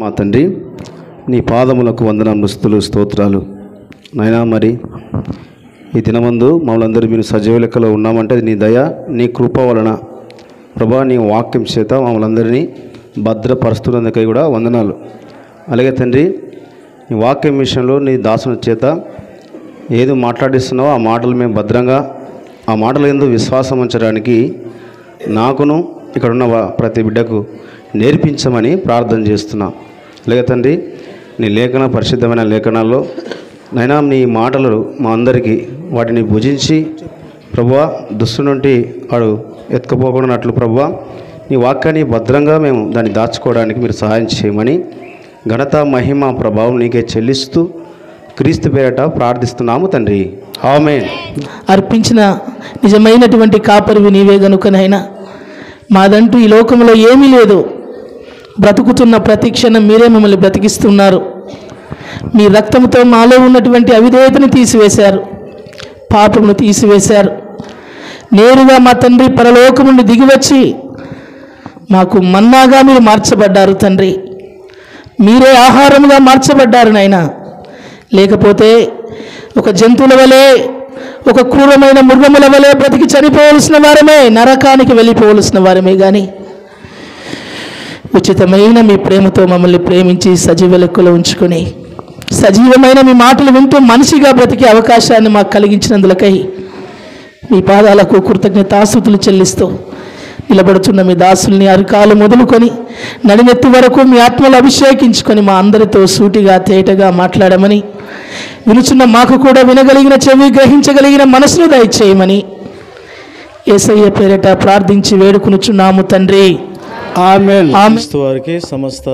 మా తండ్రి, నీ పాదములకు వందనములు, స్తుతులు, స్తోత్రాలు నాయనా. మరి ఈ దినమందు మమ్మల్ందరూ మీరు సజీవ లెక్కలో ఉన్నామంటే నీ దయ, నీ కృప వలన ప్రభా, నీ వాక్యం చేత మమ్మల్ందరినీ భద్రపరుస్తున్నందుకై కూడా వందనాలు. అలాగే తండ్రి, నీ వాక్యం విషయంలో నీ దాసుని చేత ఏదో మాట్లాడిస్తున్నావో ఆ మాటలు మేము భద్రంగా, ఆ మాటలు ఎందు విశ్వాసం ఉంచడానికి నాకును ఇక్కడున్న ప్రతి బిడ్డకు నేర్పించమని ప్రార్థన చేస్తున్నా. అలాగే తండ్రి, నీ లేఖన, పరిశుద్ధమైన లేఖనాల్లో నైనా నీ మాటలు మా అందరికీ వాటిని భుజించి ప్రభువా, దుష్టు నుండి వాడు ఎత్తుకుపోకున్నట్లు ప్రభువా, నీ వాక్యాన్ని భద్రంగా మేము దాన్ని దాచుకోవడానికి మీరు సహాయం చేయమని ఘనత, మహిమ, ప్రభావం నీకే చెల్లిస్తూ క్రీస్తు పేరట ప్రార్థిస్తున్నాము తండ్రి, ఆమేన్. అర్పించిన నిజమైనటువంటి కాపరివి నీవే గనుకనైనా మాదంటూ ఈ లోకంలో ఏమీ లేదు. బ్రతుకుతున్న ప్రతి క్షణం మీరే మమ్మల్ని బ్రతికిస్తున్నారు. మీ రక్తంతో మాలో ఉన్నటువంటి అవిధేయతను తీసివేశారు, పాపమును తీసివేశారు. నేరుగా మా తండ్రి పరలోకం నుండి దిగివచ్చి మాకు మన్నాగా మీరు మార్చబడ్డారు తండ్రి. మీరే ఆహారముగా మార్చబడ్డారు నాయనా. లేకపోతే ఒక జంతువుల వలె, ఒక క్రూరమైన మృగముల వలె బ్రతికి చనిపోవలసిన వారమే, నరకానికి వెళ్ళిపోవలసిన వారమే. కానీ ఉచితమైన మీ ప్రేమతో మమ్మల్ని ప్రేమించి సజీవ లెక్కలో ఉంచుకొని సజీవమైన మీ మాటలు వింటూ మనిషిగా బ్రతికే అవకాశాన్ని మాకు కలిగించినందులకై మీ పాదాలకు కృతజ్ఞతాస్తుతులు చెల్లిస్తూ నిలబడుతున్న మీ దాసుల్ని అరికాలు మొదలుకొని నడినెత్తి వరకు మీ ఆత్మలు అభిషేకించుకొని మా అందరితో సూటిగా తేటగా మాట్లాడమని, వినుచున్న మాకు కూడా వినగలిగిన చెవి, గ్రహించగలిగిన మనసును దయచేయమని యేసయ్య పేరిట ప్రార్థించి వేడుకొనుచున్నాము తండ్రి, ఆమేన్. క్రీస్తు వారికి సమస్త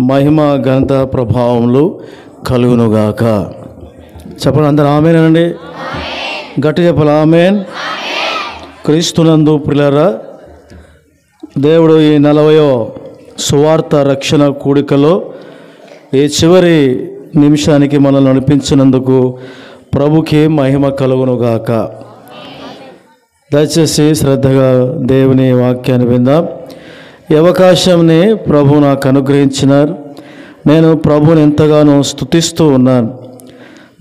మహిమ, ఘనత, ప్రభావములు కలుగునుగాక. చెప్పండి అందరూ ఆమేన్ అనండి. గట్టి చెప్పాలి ఆమేన్. క్రీస్తునందు ప్రియులారా, దేవుడు ఈ 40వ సువార్త రక్షణ కూడికలో ఈ చివరి నిమిషానికి మనల్ని నడిపించినందుకు ప్రభుకి మహిమ కలుగునుగాక. దయచేసి శ్రద్ధగా దేవుని వాక్యాన్ని విందాం. ఈ అవకాశాన్ని ప్రభు నాకు అనుగ్రహించినారు. నేను ప్రభుని ఎంతగానో స్తుతిస్తూ ఉన్నాను.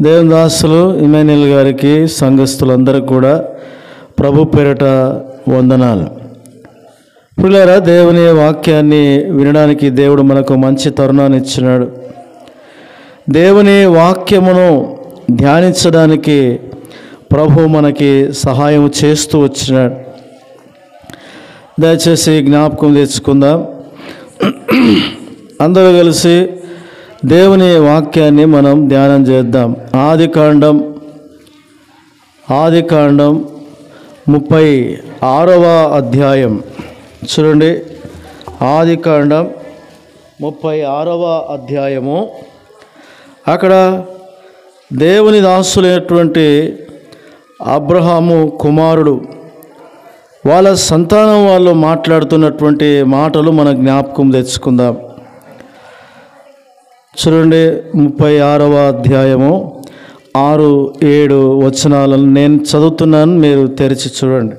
దేవుని దాసులు ఇమానుయేల్ గారికి, సంఘస్థులందరికీ కూడా ప్రభు పేరట వందనాలు. ప్రియులారా, దేవుని వాక్యాన్ని వినడానికి దేవుడు మనకు మంచి తరుణాన్ని ఇచ్చినాడు. దేవుని వాక్యమును ధ్యానించడానికి ప్రభు మనకి సహాయం చేస్తూ వచ్చినాడు. దయచేసి జ్ఞాపకం తెచ్చుకుందాం. అందరూ కలిసి దేవుని వాక్యాన్ని మనం ధ్యానం చేద్దాం. ఆదికాండం 36వ అధ్యాయం చూడండి. ఆదికాండం 36వ అధ్యాయము. అక్కడ దేవుని దాసులైనటువంటి అబ్రహాము కుమారుడు వాళ్ళ సంతానం వాళ్ళు మాట్లాడుతున్నటువంటి మాటలు మన జ్ఞాపకం తెచ్చుకుందాం. చూడండి, 36వ అధ్యాయము 6-7 వచనాలను నేను చదువుతున్నాను, మీరు తెరిచి చూడండి.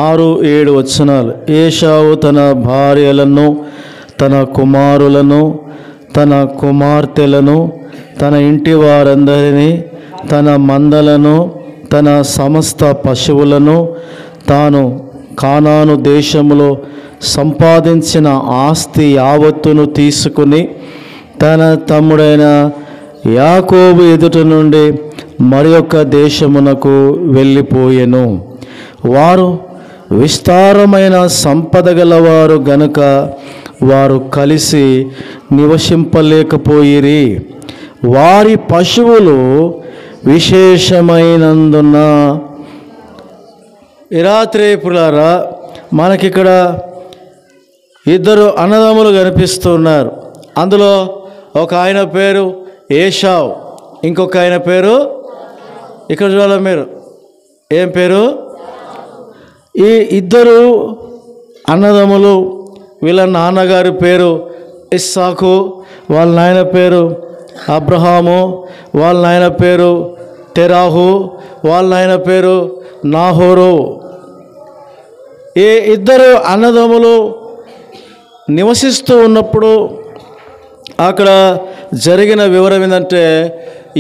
6-7 వచనాలు. ఏశావు తన భార్యలను, తన కుమారులను, తన కుమార్తెలను, తన ఇంటి వారందరినీ, తన మందలను, తన సమస్త పశువులను, తాను కానాను దేశములో సంపాదించిన ఆస్తి యావత్తును తీసుకుని తన తమ్ముడైన యాకోబు ఎదుట నుండి మరి ఒక దేశమునకు వెళ్ళిపోయెను. వారు విస్తారమైన సంపద గలవారు గనుక వారు కలిసి నివసింపలేకపోయిరి. వారి పశువులు విశేషమైనందున. ఈ రాత్రి పులారా మనకిక్కడ ఇద్దరు అన్నదమ్ములు కనిపిస్తున్నారు. అందులో ఒక ఆయన పేరు ఏశావు, ఇంకొక ఆయన పేరు, ఇక్కడ చూడాలి మీరు, ఏం పేరు? ఈ ఇద్దరు అన్నదమ్ములు, వీళ్ళ నాన్నగారి పేరు ఇస్సాకు, వాళ్ళ నాయన పేరు అబ్రహాము, వాళ్ళ నాయన పేరు తెరాహు, వాళ్ళ నాయన పేరు నాహోరు. ఈ ఇద్దరు అన్నదమ్ములు నివసిస్తూ ఉన్నప్పుడు అక్కడ జరిగిన వివరం ఏంటంటే,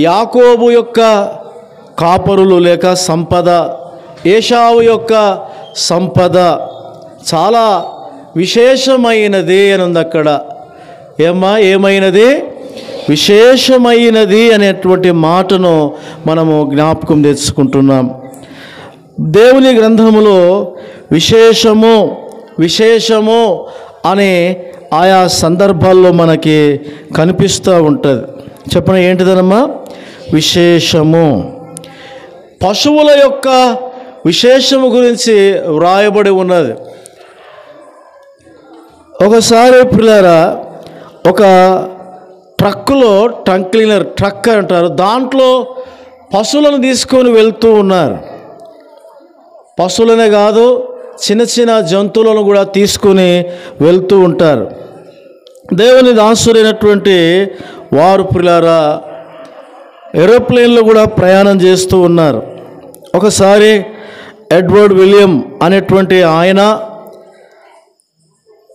యాకోబు యొక్క కాపరులు లేక సంపద, ఏశావు యొక్క సంపద చాలా విశేషమైనది అని ఉంది అక్కడ. ఏమైనది? విశేషమైనది అనేటువంటి మాటను మనము జ్ఞాపకం తెచ్చుకుంటున్నాం. దేవుని గ్రంథములో విశేషము అనే ఆయా సందర్భాల్లో మనకి కనిపిస్తూ ఉంటుంది. చెప్పండి, ఏంటిదనమ్మా? విశేషము. పశువుల యొక్క విశేషము గురించి వ్రాయబడి ఉన్నది. ఒకసారి పిల్లరా, ఒక ట్రక్కులో, ట్రంక్ క్లీనర్ ట్రక్ అంటారు, దాంట్లో పశువులను తీసుకొని వెళ్తూ ఉన్నారు. పశువులనే కాదు, చిన్న చిన్న జంతువులను కూడా తీసుకొని వెళ్తూ ఉంటారు. దేవుని దాసులైనటువంటి వారు పిల్లారా ఏరోప్లేన్లో కూడా ప్రయాణం చేస్తూ ఉన్నారు. ఒకసారి ఎడ్వర్డ్ విలియం అనేటువంటి ఆయన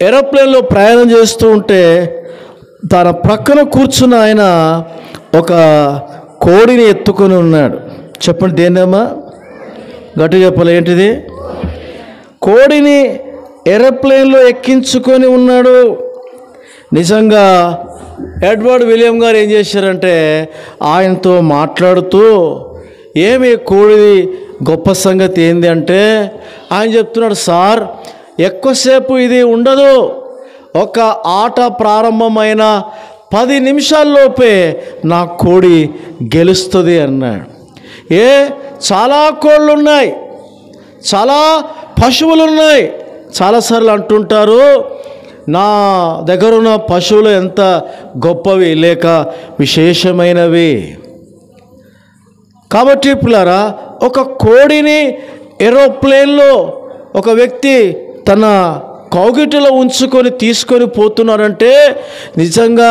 ఏరోప్లేన్లో ప్రయాణం చేస్తూ ఉంటే తన ప్రక్కన కూర్చున్న ఆయన ఒక కోడిని ఎత్తుకొని ఉన్నాడు. చెప్పండి, దేన్నమ్మా? గట్టిగా చెప్పాలి, ఏంటిది? కోడిని ఏరోప్లేన్లో ఎక్కించుకొని ఉన్నాడు. నిజంగా ఎడ్వర్డ్ విలియం గారు ఏం చేశారంటే ఆయనతో మాట్లాడుతూ, ఏమి కోడి గొప్ప సంగతి ఏంది అంటే ఆయన చెప్తున్నాడు, సార్ ఎక్కువసేపు ఇది ఉండదు, ఒక ఆట ప్రారంభమైన 10 నిమిషాల్లోపే నా కోడి గెలుస్తుంది అన్నాడు. చాలా కోళ్ళు ఉన్నాయి, చాలా పశువులు ఉన్నాయి. చాలాసార్లు అంటుంటారు, నా దగ్గర ఉన్న పశువులు ఎంత గొప్పవి లేక విశేషమైనవి. కాబట్టి పిల్లారా, ఒక కోడిని ఏరోప్లేన్లో ఒక వ్యక్తి తన కౌగిటిలో ఉంచుకొని తీసుకొని పోతున్నారంటే నిజంగా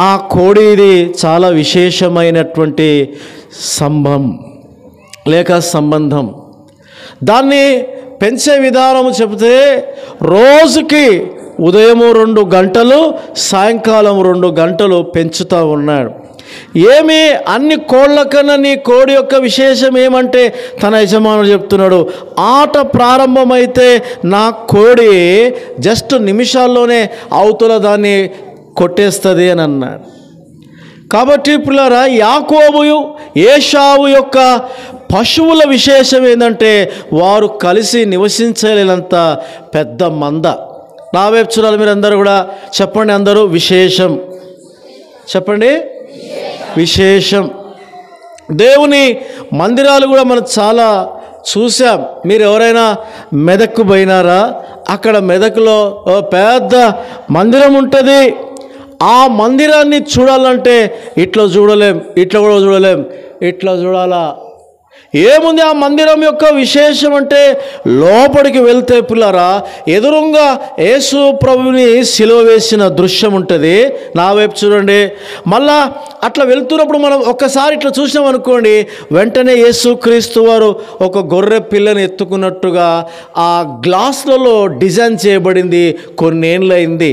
ఆ కోడిది చాలా విశేషమైనటువంటి సంబంధం. దాన్ని పెంచే విధానం చెబితే రోజుకి ఉదయం 2 గంటలు, సాయంకాలం 2 గంటలు పెంచుతూ ఉన్నాడు. ఏమి అన్ని కోళ్ళ కన్నా నీ కోడి యొక్క విశేషం ఏమంటే తన యజమానుడు చెప్తున్నాడు, ఆట ప్రారంభమైతే నా కోడి జస్ట్ నిమిషాల్లోనే అవతల దాన్ని కొట్టేస్తుంది అని అన్నాడు. కాబట్టి పిల్లరా, యాకోబు ఏశావు యొక్క పశువుల విశేషం ఏంటంటే వారు కలిసి నివసించలేనంత పెద్ద మంద. నా వైపు చూడాలి మీరు అందరూ కూడా, చెప్పండి అందరూ, విశేషం. చెప్పండి, విశేషం. దేవుని మందిరాలు కూడా మనం చాలా చూసాం. మీరు ఎవరైనా మెదక్కు పోయినారా? అక్కడ మెదక్లో పెద్ద మందిరం ఉంటుంది. ఆ మందిరాన్ని చూడాలంటే ఇట్లా చూడలేం, ఇట్లా కూడా చూడలేం, ఇట్లా చూడాలా. ఏముంది ఆ మందిరం యొక్క విశేషం అంటే, లోపలికి వెళ్తే పిల్లరా ఎదురుగా యేసు ప్రభుని సిలువ వేసిన దృశ్యం ఉంటుంది. నా వైపు చూడండి. మళ్ళా అట్లా వెళ్తున్నప్పుడు మనం ఒక్కసారి ఇట్లా చూసినాం అనుకోండి, వెంటనే యేసు క్రీస్తు వారు ఒక గొర్రె పిల్లని ఎత్తుకున్నట్టుగా ఆ గ్లాసులలో డిజైన్ చేయబడింది. కొన్నేళ్ళయింది.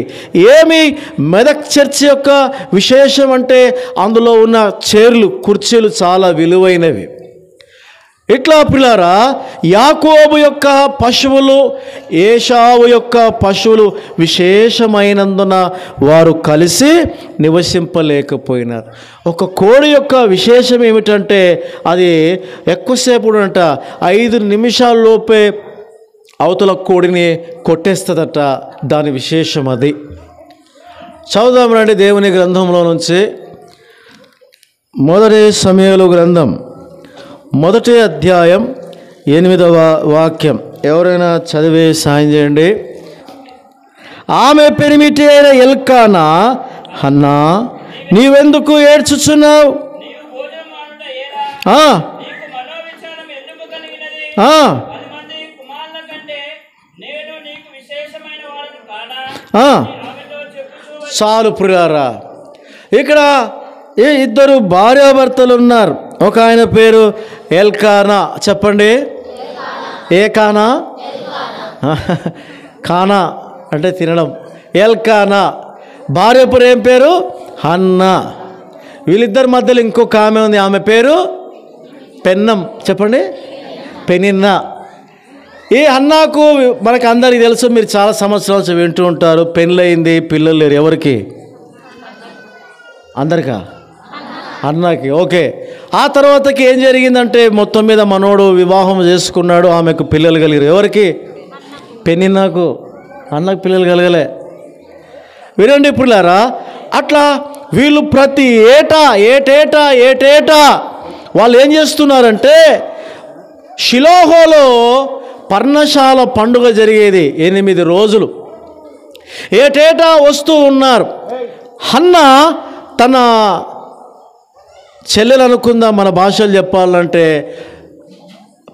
ఏమి మెదక్ చర్చ్ యొక్క విశేషం అంటే అందులో ఉన్న చైర్లు, కుర్చీలు చాలా విలువైనవి. ఇట్లా పిల్లారా, యాకోబు యొక్క పశువులు, ఏశావు యొక్క పశువులు విశేషమైనందున వారు కలిసి నివసింపలేకపోయినారు. ఒక కోడి యొక్క విశేషం ఏమిటంటే అది ఎక్కువసేపు అంట 5 నిమిషాల్లోపే అవతల కోడిని కొట్టేస్తుందట. దాని విశేషం అది. చదువుదాం రండి దేవుని గ్రంథంలో నుంచి. మొదటి సమూయేలు గ్రంథం 1వ అధ్యాయం 8వ వాక్యం. ఎవరైనా చదివే సాయం చేయండి. ఆమె పెనిమిటి అయిన ఎల్కానా, హన్నా నీవెందుకు ఏడ్చుచున్నావు? చాలు ప్రియారా, ఇక్కడ 2 భార్యాభర్తలు ఉన్నారు. ఒక ఆయన పేరు ఎల్కానా. చెప్పండి, ఏ కానా? కానా అంటే తినడం. ఎల్కానా. భార్య పేరు ఏం పేరు? హన్నా. వీళ్ళిద్దరి మధ్యలో ఇంకొక ఆమె ఉంది, ఆమె పేరు పెన్నం. చెప్పండి, పెనిన్నా. ఈ హన్నాకు మనకు అందరికీ తెలుసు, మీరు చాలా సంవత్సరాల నుంచి వింటూ ఉంటారు, పెళ్ళయింది, పిల్లలు లేరు. ఎవరికి? అందరికా? హన్నాకి. ఓకే. ఆ తర్వాతకి ఏం జరిగిందంటే మొత్తం మీద మనోడు వివాహం చేసుకున్నాడు, ఆమెకు పిల్లలు కలిగారు. ఎవరికి? పెనిన్నాకు. హన్నాకు పిల్లలు కలగలే. వినండి పిల్లారా, అట్లా వీళ్ళు ప్రతి ఏటేటా వాళ్ళు ఏం చేస్తున్నారంటే, షిలోహోలో పర్ణశాల పండుగ జరిగేది 8 రోజులు. ఏటేటా వస్తూ ఉన్నారు. హన్నా తన చెల్లెలు అనుకుందాం, మన భాషలు చెప్పాలంటే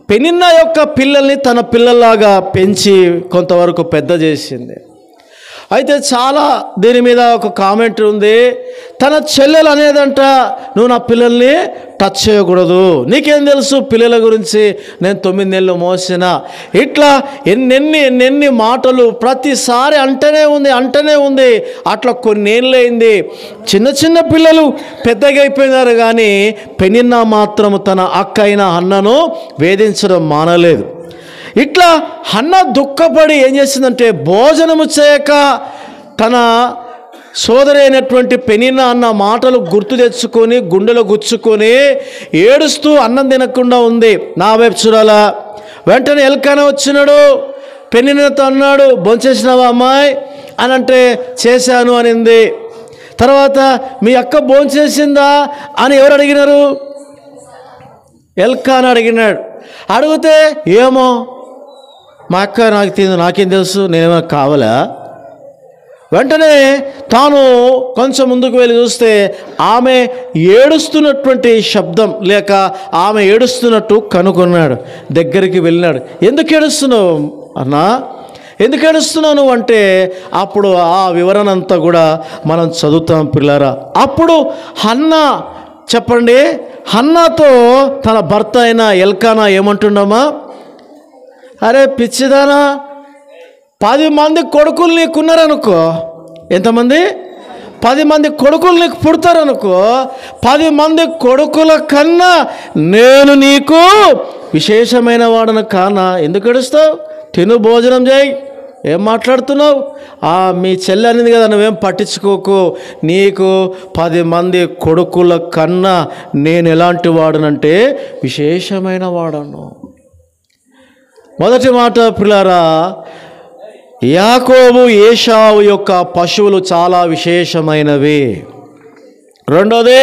పెనిన్నా యొక్క పిల్లల్ని తన పిల్లల్లాగా పెంచి కొంతవరకు పెద్ద చేసింది. అయితే చాలా దీని మీద ఒక కామెంట్ ఉంది. తన చెల్లెలు అనేదంట, నువ్వు నా పిల్లల్ని టచ్ చేయకూడదు, నీకేం తెలుసు పిల్లల గురించి, నేను 9 నెలలు మోసిన. ఇట్లా ఎన్నెన్ని మాటలు ప్రతిసారి అంటనే ఉంది. అట్లా కొన్నేళ్ళయింది. చిన్న పిల్లలు పెద్దగా అయిపోయినారు, కానీ పెనిన్నా మాత్రం తన అక్క అయిన హన్నను వేధించడం మానలేదు. ఇట్లా హన్న దుఃఖపడి ఏం చేసిందంటే, భోజనము చేయక తన సోదరి అయినటువంటి పెనిన్నా అన్న మాటలు గుర్తు తెచ్చుకొని గుండెలో గుచ్చుకొని ఏడుస్తూ అన్నం తినకుండా ఉంది. నా వైపు చూడాలా. వెంటనే ఎల్కానా వచ్చినాడు, పెనిన్నాతో అన్నాడు, భోంచేసినావా అమ్మాయి అని అంటే, చేశాను అనింది. తర్వాత మీ అక్క భోంచేసిందా అని ఎవరు అడిగినారు? ఎల్కానా అడిగినాడు. అడిగితే ఏమో మా అక్క నాకేం తెలుసు, నేనేమైనా కావాలా? వెంటనే తాను కొంచెం ముందుకు వెళ్ళి చూస్తే ఆమె ఏడుస్తున్నటువంటి శబ్దం లేక ఆమె ఏడుస్తున్నట్టు కనుగొన్నాడు. దగ్గరికి వెళ్ళినాడు. ఎందుకు ఏడుస్తున్నావు అన్నా, ఎందుకు ఏడుస్తున్నావు నువ్వు అంటే, అప్పుడు ఆ వివరణ అంతా కూడా మనం చదువుతాం పిల్లారా. అప్పుడు హన్నా, చెప్పండి, హన్నాతో తన భర్త అయిన ఎల్కానా ఏమంటున్నామా, అరే పిచ్చిదానా, 10 మంది కొడుకులు నీకున్నారనుకో. ఎంతమంది? 10 మంది కొడుకులు నీకు పుడతారనుకో. 10 మంది కొడుకుల కన్నా నేను నీకు విశేషమైన వాడను కానా? ఎందుకు ఏడుస్తావు? తిను, భోజనం చేయి. ఏం మాట్లాడుతున్నావు? మీ చెల్లి అనేది కదా, నువ్వేం పట్టించుకోకు. నీకు 10 మంది కొడుకుల కన్నా నేను ఎలాంటి వాడనంటే విశేషమైన వాడను. మొదటి మాట పిల్లారా, యాకోబు ఏశావు యొక్క పశువులు చాలా విశేషమైనవి. రెండోది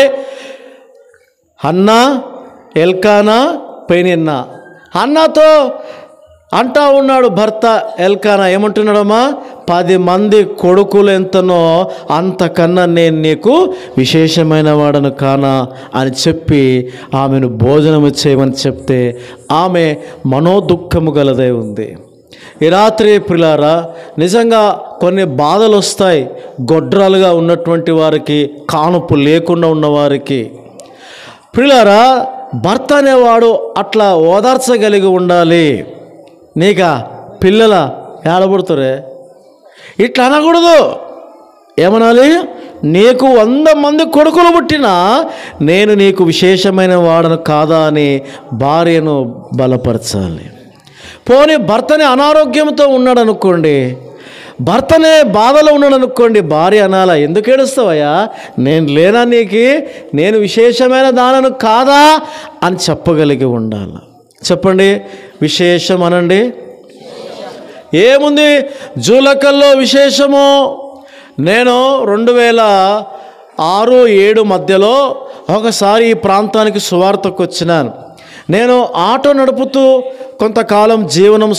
హన్నా, ఎల్కానా, పెనిన్నా. హన్నాతో అంటా ఉన్నాడు భర్త ఎల్కానా, ఏమంటున్నాడమ్మా, 10 మంది కొడుకులు ఎంతనో అంతకన్నా నేను నీకు విశేషమైన వాడను కానా అని చెప్పి ఆమెను భోజనం చేయమని చెప్తే ఆమె మనోదుఖము గలదై ఉంది. ఈ రాత్రి ప్రియులారా, నిజంగా కొన్ని బాధలు వస్తాయి. గొడ్రాలుగా ఉన్నటువంటి వారికి, కానుపు లేకుండా ఉన్నవారికి. ప్రియులారా, భర్త అనేవాడు అట్లా ఓదార్చగలిగి ఉండాలి. నీకా పిల్లల ఏడబడుతురే ఇట్లా అనకూడదు. ఏమనాలి? నీకు 100 మంది కొడుకులు పుట్టినా నేను నీకు విశేషమైన వాడను కాదా అని భార్యను బలపరచాలి. పోనీ భర్తని అనారోగ్యంతో ఉన్నాడు అనుకోండి, భర్తనే బాధలో ఉన్నాడు అనుకోండి, భార్య అనాలా, ఎందుకు ఏడుస్తావయ్యా, నేను లేనా నీకు, నేను విశేషమైన దానను కాదా అని చెప్పగలిగి ఉండాలి. చెప్పండి, విశేషం అనండి. ఏముంది జూలకల్లో విశేషము? నేను 2006-07 మధ్యలో ఒకసారి ఈ ప్రాంతానికి సువార్తకు వచ్చినాను. నేను ఆటో నడుపుతూ కొంతకాలం జీవనం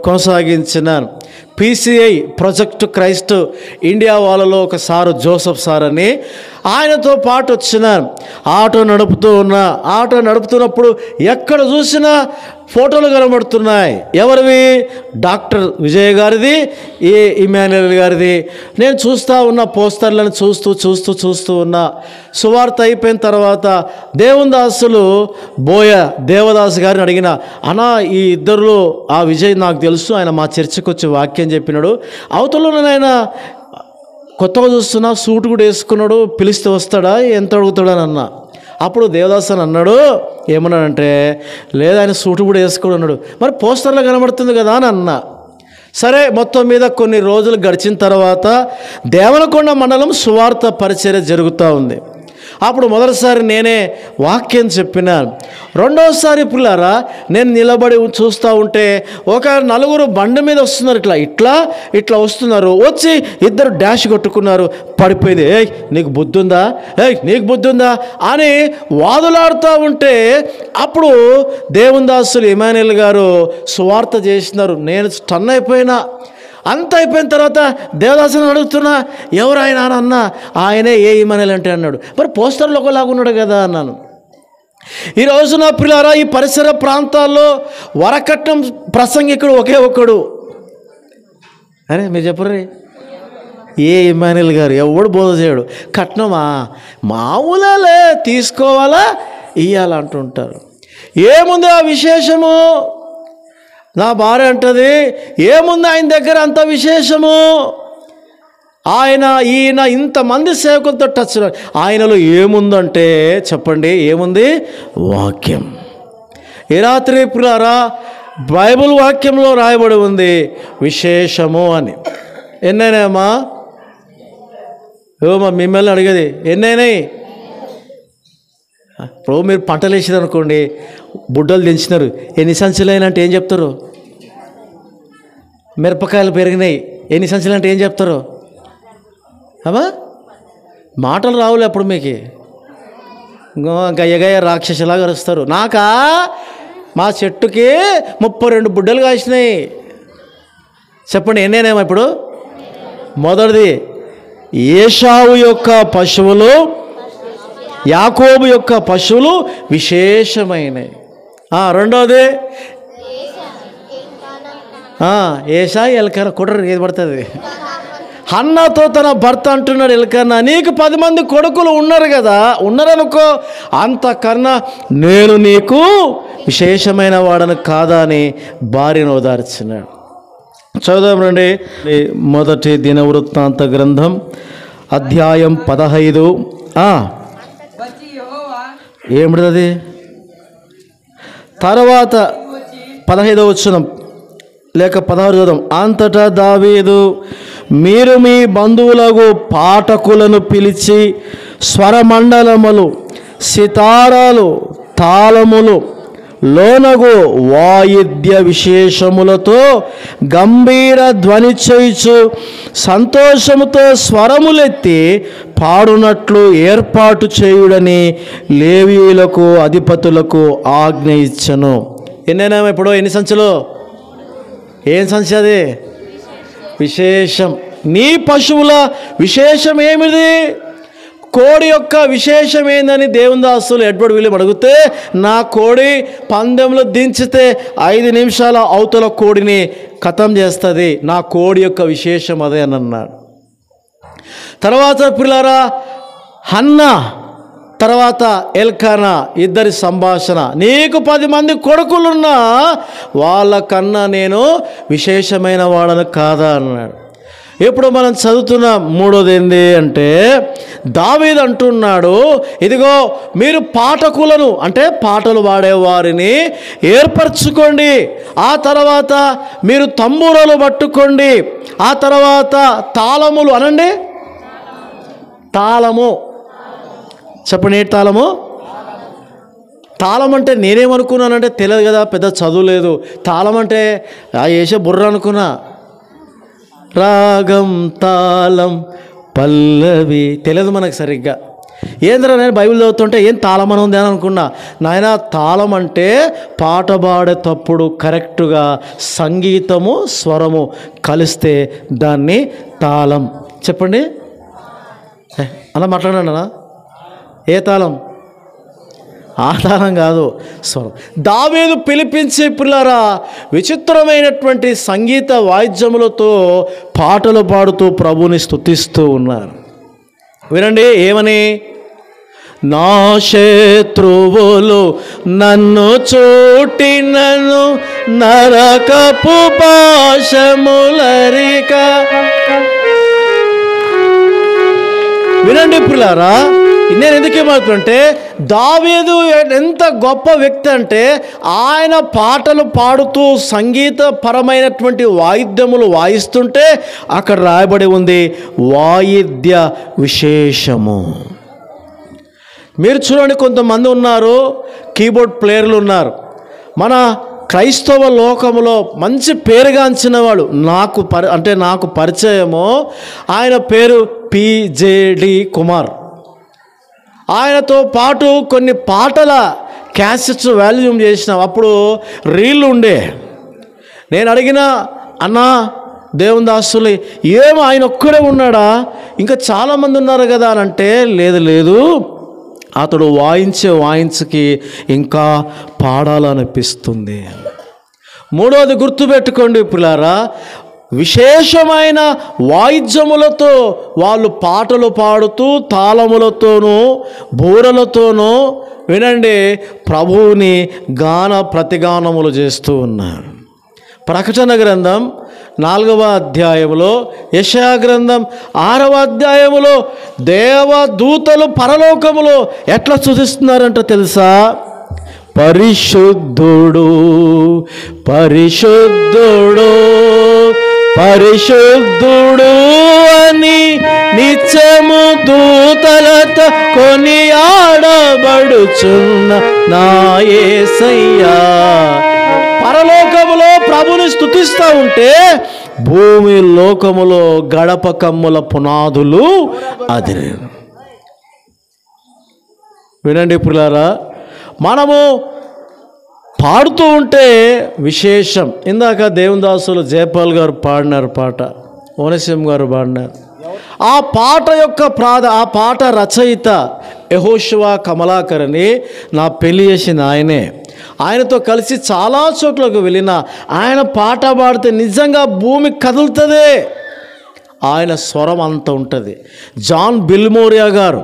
కొనసాగించినాను. PCI ప్రాజెక్ట్ క్రైస్ట్ ఇండియా వాళ్ళలో ఒక సారు జోసఫ్ సార్ అని, ఆయనతో పాటు వచ్చినాను. ఆటో నడుపుతున్నప్పుడు ఎక్కడ చూసినా ఫోటోలు కనబడుతున్నాయి. ఎవరివి? డాక్టర్ విజయ్ గారిది, ఇమాన్యుయల్ గారిది. నేను చూస్తూ ఉన్న పోస్టర్లను చూస్తూ ఉన్నా. సువార్త అయిపోయిన తర్వాత దేవుని దాసులు బోయ దేవదాస్ గారిని అడిగిన, అన్నా ఈ ఇద్దరులో ఆ విజయ్ నాకు తెలుసు, ఆయన మా చర్చికి వచ్చి వాక్యం చెప్పినాడు. అవతలనైనా కొత్తగా చూస్తున్నా, సూట్ కూడా వేసుకున్నాడు, పిలిస్తే వస్తాడా, ఎంత అడుగుతాడని అన్నా. అప్పుడు దేవదాస్ అని అన్నాడు, ఏమన్నాడంటే, లేదు ఆయన సూట్ కూడా వేసుకోడు అన్నాడు. మరి పోస్టర్లో కనబడుతుంది కదా అని అన్నా. సరే, మొత్తం మీద కొన్ని రోజులు గడిచిన తర్వాత దేవనకొండ మండలం సువార్త పరిచర్య జరుగుతూ ఉంది. అప్పుడు మొదటిసారి నేనే వాక్యం చెప్పినాను. రెండోసారి పిల్లారా, నేను నిలబడి చూస్తూ ఉంటే ఒక నలుగురు బండి మీద వస్తున్నారు, ఇట్లా వస్తున్నారు. వచ్చి ఇద్దరు డాష్ కొట్టుకున్నారు, పడిపోయింది. ఏయ్ నీకు బుద్ధి ఉందా, ఏయ్ నీకు బుద్ధి ఉందా అని వాదులాడుతూ ఉంటే అప్పుడు దేవుని దాసులు ఇమానుయేల్ గారు సువార్త చేసినారు. నేను స్టన్ అయిపోయినా. అంత అయిపోయిన తర్వాత దేవదాసుని అడుగుతున్నా, ఎవరు ఆయన అని అన్నా. ఆయనే ఏ ఇమానుయేల్ అంటే అన్నాడు. మరి పోస్టర్లో ఒకలాగా ఉన్నాడు కదా అన్నాను. ఈరోజు నా పిల్లారా, ఈ పరిసర ప్రాంతాల్లో వరకట్నం ప్రసంగికుడు ఒకే ఒక్కడు. అరే మీరు చెప్పరు, ఏ ఇమానుయేల్ గారు, ఎవడు బోధ చేయడు. కట్నమా మామూలే, తీసుకోవాలా ఇయ్యాలా అంటుంటారు. ఏముంది ఆ విశేషము? నా భార్య అంటది, ఏముంది ఆయన దగ్గర అంత విశేషము? ఈయన ఇంతమంది సేవకులతో టచ్, ఆయనలో ఏముందంటే చెప్పండి, ఏముంది? వాక్యం. ఈ రాత్రి పిల్లారా, బైబిల్ వాక్యంలో రాయబడి ఉంది విశేషము అని. ఎన్నైనాయమ్మా? ఏమో మిమ్మల్ని అడిగేది, ఎన్నైనాయి? ఇప్పుడు మీరు పంటలు వేసారు అనుకోండి, బుడ్డలు దించినారు, ఎన్ని సంచులైనా అంటే ఏం చెప్తారు? మిరపకాయలు పెరిగినాయి, ఎన్ని సంచులు అంటే ఏం చెప్తారు? అమ్మా మాటలు రావులే అప్పుడు మీకు, గయ్యగయ్య రాక్షసులాగా అరుస్తారు. మా చెట్టుకి 32 బుడ్డలు కాసినాయి. చెప్పండి ఎన్నేనేమో ఇప్పుడు? మొదటిది ఏశావు యొక్క పశువులు, యాకోబు యొక్క పశువులు విశేషమైనవి. రెండోది ఏషా ఎల్కన్నా కుట్ర ఏది పడుతుంది. హన్నాతో తన భర్త అంటున్నాడు, ఎల్కన్నా నీకు 10 మంది కొడుకులు ఉన్నారనుకో, అంతకన్నా నేను నీకు విశేషమైన వాడను కాదా అని భార్యను ఓదార్చినాడు. చదువుదాం రండి. మొదటి దినవృత్తాంత గ్రంథం అధ్యాయం 15. ఏమిటది? తర్వాత 15వ వచనం లేక 16 చదువు. అంతటా దావీదు, మీరు మీ బంధువులకు పాఠకులను పిలిచి స్వరమండలములు, సితారాలు, తాళములు, లోనగు వాయిద్య విశేషములతో గంభీర ధ్వని చేయుచు సంతోషముతో స్వరములెత్తి పాడునట్లు ఏర్పాటు చేయుడని లేవీయులకు అధిపతులకు ఆజ్ఞ ఇచ్చెను. ఎన్నైనా ఇప్పుడు ఎన్ని సంచులు? ఏం సంచి అది? విశేషం. నీ పశువుల విశేషం ఏమిది? కోడి యొక్క విశేషం ఏందని దేవుని దాసులు ఎడ్వర్డ్ విలియం అడిగితే, నా కోడి పందెంలో దించితే 5 నిమిషాల అవతల కోడిని ఖతం చేస్తుంది, నా కోడి యొక్క విశేషం అదే అని అన్నాడు. తర్వాత పిల్లారా, హన్నా తర్వాత ఎల్కానా ఇద్దరి సంభాషణ. నీకు 10 మంది కొడుకులున్నా వాళ్ళకన్నా నేను విశేషమైన వాడను కాదా అన్నాడు. ఇప్పుడు మనం చదువుతున్న మూడోది ఏంది అంటే, దావీదు అంటున్నాడు, ఇదిగో మీరు పాఠకులను అంటే పాటలు పాడేవారిని ఏర్పరచుకోండి, ఆ తర్వాత మీరు తంబూరలు పట్టుకోండి, ఆ తర్వాత తాళములు అనండి. తాళము చెప్పండి, ఏంటి తాళము? తాళం అంటే నేనేమనుకున్నానంటే తెలియదు కదా, పెద్ద చదువు లేదు. తాళం అంటే వేసే బుర్ర అనుకున్నా. రాగం, తాళం, పల్లవి తెలియదు మనకు సరిగ్గా. ఏంద్రా నేను బైబిల్ చదువుతుంటే ఏం తాళం అని ఉంది అని అనుకున్నా. నాయన తాళం అంటే పాట పాడేటప్పుడు కరెక్టుగా సంగీతము స్వరము కలిస్తే దాన్ని తాళం. చెప్పండి, అలా మాట్లాడండి అన్న. ఏ తాళం? ఆ తాళం కాదు, స్వరం. దావీదు పిలిపించి పిల్లరా విచిత్రమైనటువంటి సంగీత వాయిద్యములతో పాటలు పాడుతూ ప్రభుని స్తుతిస్తూ ఉన్నారు. వినండి ఏమని, నా శత్రువులు నన్ను చూటినను నరకపు పాశములరిక వినండి ప్రియులారా, నేను ఎందుకు ఏమవుతుందంటే దావీదు ఎంత గొప్ప వ్యక్తి అంటే ఆయన పాటలు పాడుతూ సంగీతపరమైనటువంటి వాయిద్యములు వాయిస్తుంటే అక్కడ రాయబడి ఉంది వాయిద్య విశేషము. మీరు చూడండి, కొంతమంది ఉన్నారు కీబోర్డ్ ప్లేయర్లు ఉన్నారు. మన క్రైస్తవ లోకములో మంచి పేరుగాంచిన వాడు నాకు పరిచయము. ఆయన పేరు పిజేడి కుమార్. ఆయనతో పాటు కొన్ని పాటల క్యాసెట్స్ వాల్యూమ్ చేసినాం. అప్పుడు రీళ్ళు ఉండే. నేను అడిగిన, అన్నా దేవుని దాసులు ఏమో ఆయన ఒక్కడే ఉన్నాడా, ఇంకా చాలామంది ఉన్నారు కదా అని అంటే, లేదు అతడు వాయించకి ఇంకా పాడాలనిపిస్తుంది. మూడవది గుర్తుపెట్టుకోండి పిల్లారా, విశేషమైన వాయిద్యములతో వాళ్ళు పాటలు పాడుతూ తాళములతోనూ బూరలతోనూ వినండి ప్రభువుని గాన ప్రతిగానములు చేస్తూ ఉన్నారు. ప్రకటన గ్రంథం 4వ అధ్యాయములో, యెషయా గ్రంథం 6వ అధ్యాయములో దేవదూతలు పరలోకములో ఎట్లా స్తుతిస్తున్నారంట తెలుసా? పరిశుద్ధుడు పరిశుద్ధుడు పరిశుద్ధుడు అని నిత్యము దూతలతో కొనియాడబడుచున్న నా యేసయ్యా. పరలోకములో ప్రభుని స్తుతిస్తూ ఉంటే భూమి లోకములో గడప కమ్ముల పునాదులు అదిరే. వినండి ప్రియులారా, మనము పాడుతూ ఉంటే విశేషం. ఇందాక దేవునిదాసులు జయపాల్ గారు పాడినారు పాట, ఓనసీం గారు పాడినారు. ఆ పాట యొక్క ఆ పాట రచయిత యెహోషువ కమలాకర్ అని నా పెళ్లి చేసిన ఆయనే. ఆయనతో కలిసి చాలా చోట్లకు వెళ్ళిన ఆయన పాట పాడితే నిజంగా భూమి కదులుతుంది. ఆయన స్వరం అంత ఉంటుంది. జాన్ బిల్మోరియా గారు,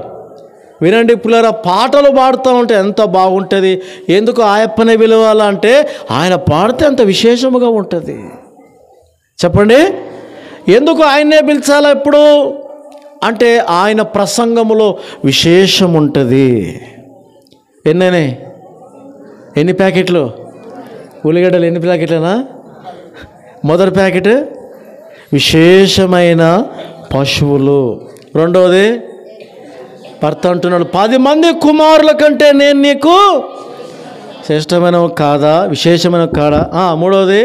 వినండి పిల్లరా, పాటలు పాడుతూ ఉంటే ఎంత బాగుంటుంది. ఎందుకు ఆయప్పనే పిలవాలంటే ఆయన పాడితే అంత విశేషముగా ఉంటుంది. చెప్పండి, ఎందుకు ఆయన్నే పిలిచాలా ఎప్పుడు అంటే ఆయన ప్రసంగములో విశేషం ఉంటుంది. ఎన్ని ప్యాకెట్లు ఉల్లిగడ్డలు, ఎన్ని ప్యాకెట్లేనా? మొదటి ప్యాకెట్ విశేషమైన పశువులు. రెండవది భర్త అంటున్నాడు, 10 మంది కుమారుల కంటే నేను నీకు శ్రేష్టమైనవి కాదా, విశేషమైనవి కాదా? మూడవది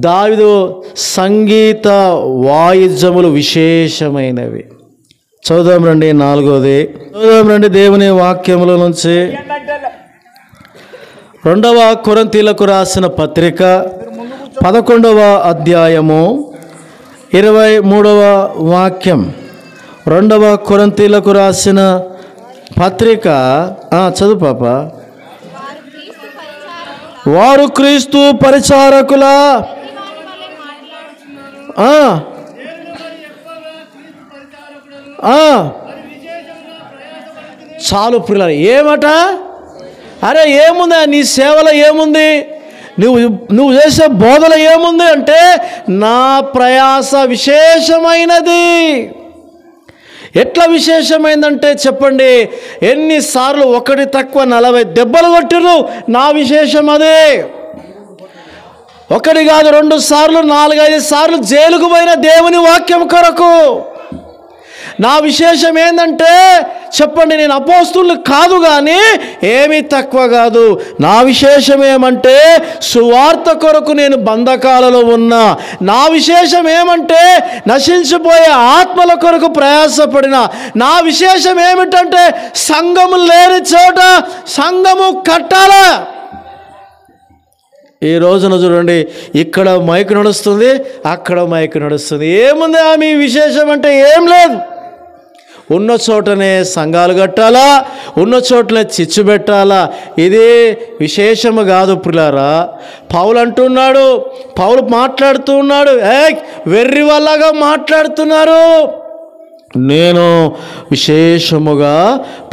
దావీదు సంగీత వాయిద్యములు విశేషమైనవి. చదువుదాం రండి. 4వది చదువుదాం రండి దేవుని వాక్యముల నుంచి 2వ కొరింథీయులకు రాసిన పత్రిక 11వ అధ్యాయము 23వ వాక్యం. 2వ కొరింథీయులకు రాసిన పత్రిక, చదువు పాప. వారు క్రీస్తు పరిచారకుల చాలు పిల్లలు. ఏమట? అరే ఏముంది నీ సేవలో, ఏముంది నువ్వు చేసే బోధలో ఏముంది అంటే నా ప్రయాస విశేషమైనది. ఎట్లా విశేషమైందంటే చెప్పండి, ఎన్నిసార్లు 1 తక్కువ 40 దెబ్బలు కొట్టిరు, నా విశేషం అదే. 1 కాదు 2 సార్లు 4-5 సార్లు జైలుకు పోయిన దేవుని వాక్యం కొరకు. నా విశేషం ఏంటంటే చెప్పండి, నేను అపోస్తులు కాదు కానీ ఏమీ తక్కువ కాదు. నా విశేషం ఏమంటే సువార్త కొరకు నేను బంధకాలలో ఉన్నా. నా విశేషం ఏమంటే నశించిపోయే ఆత్మల కొరకు ప్రయాసపడిన. నా విశేషం ఏమిటంటే సంఘము లేని చోట సంఘము కట్టాలా. ఈ రోజున చూడండి, ఇక్కడ మైక్ నడుస్తుంది, అక్కడ మైక్ నడుస్తుంది. ఏముంది ఆమె విశేషం అంటే ఏం లేదు. ఉన్న చోటనే సంఘాలు కట్టాలా, ఉన్న చోటనే చిచ్చు పెట్టాలా. ఇది విశేషము కాదు ప్రియులారా. పౌలు అంటున్నాడు, పౌలు మాట్లాడుతూ ఉన్నాడు, వెర్రి వల్లగా మాట్లాడుతున్నారు. నేను విశేషముగా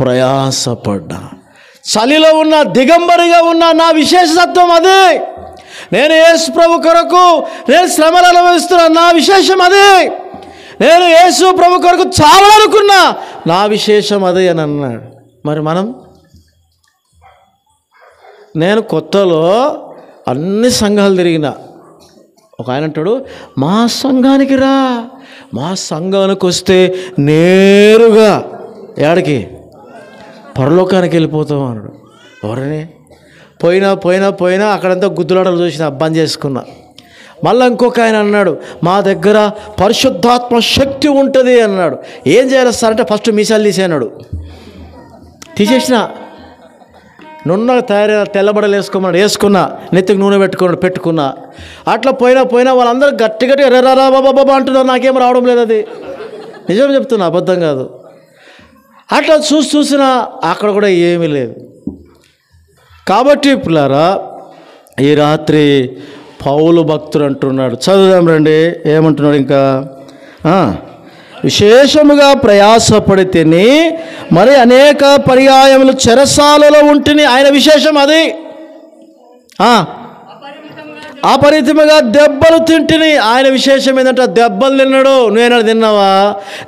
ప్రయాసపడ్డా. చలిలో ఉన్న, దిగంబరిగా ఉన్న నా విశేషత్వం అదే. నేను యేసు ప్రభు కొరకు నేను శ్రమలు అనుభవిస్తున్నా, నా విశేషం అదే. నేను యేసు ప్రభు కొరకు చావాలనుకున్నా, నా విశేషం అదే అని అన్నాడు. మరి మనం, నేను కొత్తలో అన్ని సంఘాలు తిరిగిన. ఒక ఆయన అంటాడు, మా సంఘానికి రా, మా సంఘానికి వస్తే నేరుగా ఏడికి పరలోకానికి వెళ్ళిపోతాం అన్నాడు. ఎవరని పోయినా అక్కడంతా గుద్దులాటలు చూసిన, బంద్ చేసుకున్నా. మళ్ళీ ఇంకొక ఆయన అన్నాడు, మా దగ్గర పరిశుద్ధాత్మ శక్తి ఉంటుంది అన్నాడు. ఏం చేయాలి సార్ అంటే, ఫస్ట్ మీసాలు తీసేయన్నాడు. తీసేసిన నున్నగా తయారైన తెల్లబడలు వేసుకున్నా, నెత్తికి నూనె పెట్టుకున్నా. అట్లా పోయినా వాళ్ళందరూ గట్టి ఎర్రరా బాబా అంటున్నారు. నాకేం రావడం లేదు. అది నిజం చెప్తున్నా, అబద్ధం కాదు. అట్లా చూసినా అక్కడ కూడా ఏమీ లేదు. కాబట్టి పిల్లారా, ఈ రాత్రి పౌలు భక్తుడు అంటున్నాడు, చదువుదాం రండి. ఏమంటున్నాడు ఇంకా, విశేషముగా ప్రయాసపడితేని మరి అనేక పర్యాయములు చెరసాలలో ఉంటిని. ఆయన విశేషం అది. అపరిమితంగా దెబ్బలు తింటిని. ఆయన విశేషం ఏంటంటే, దెబ్బలు తిన్నాడు. నువ్వేనాడు తిన్నావా?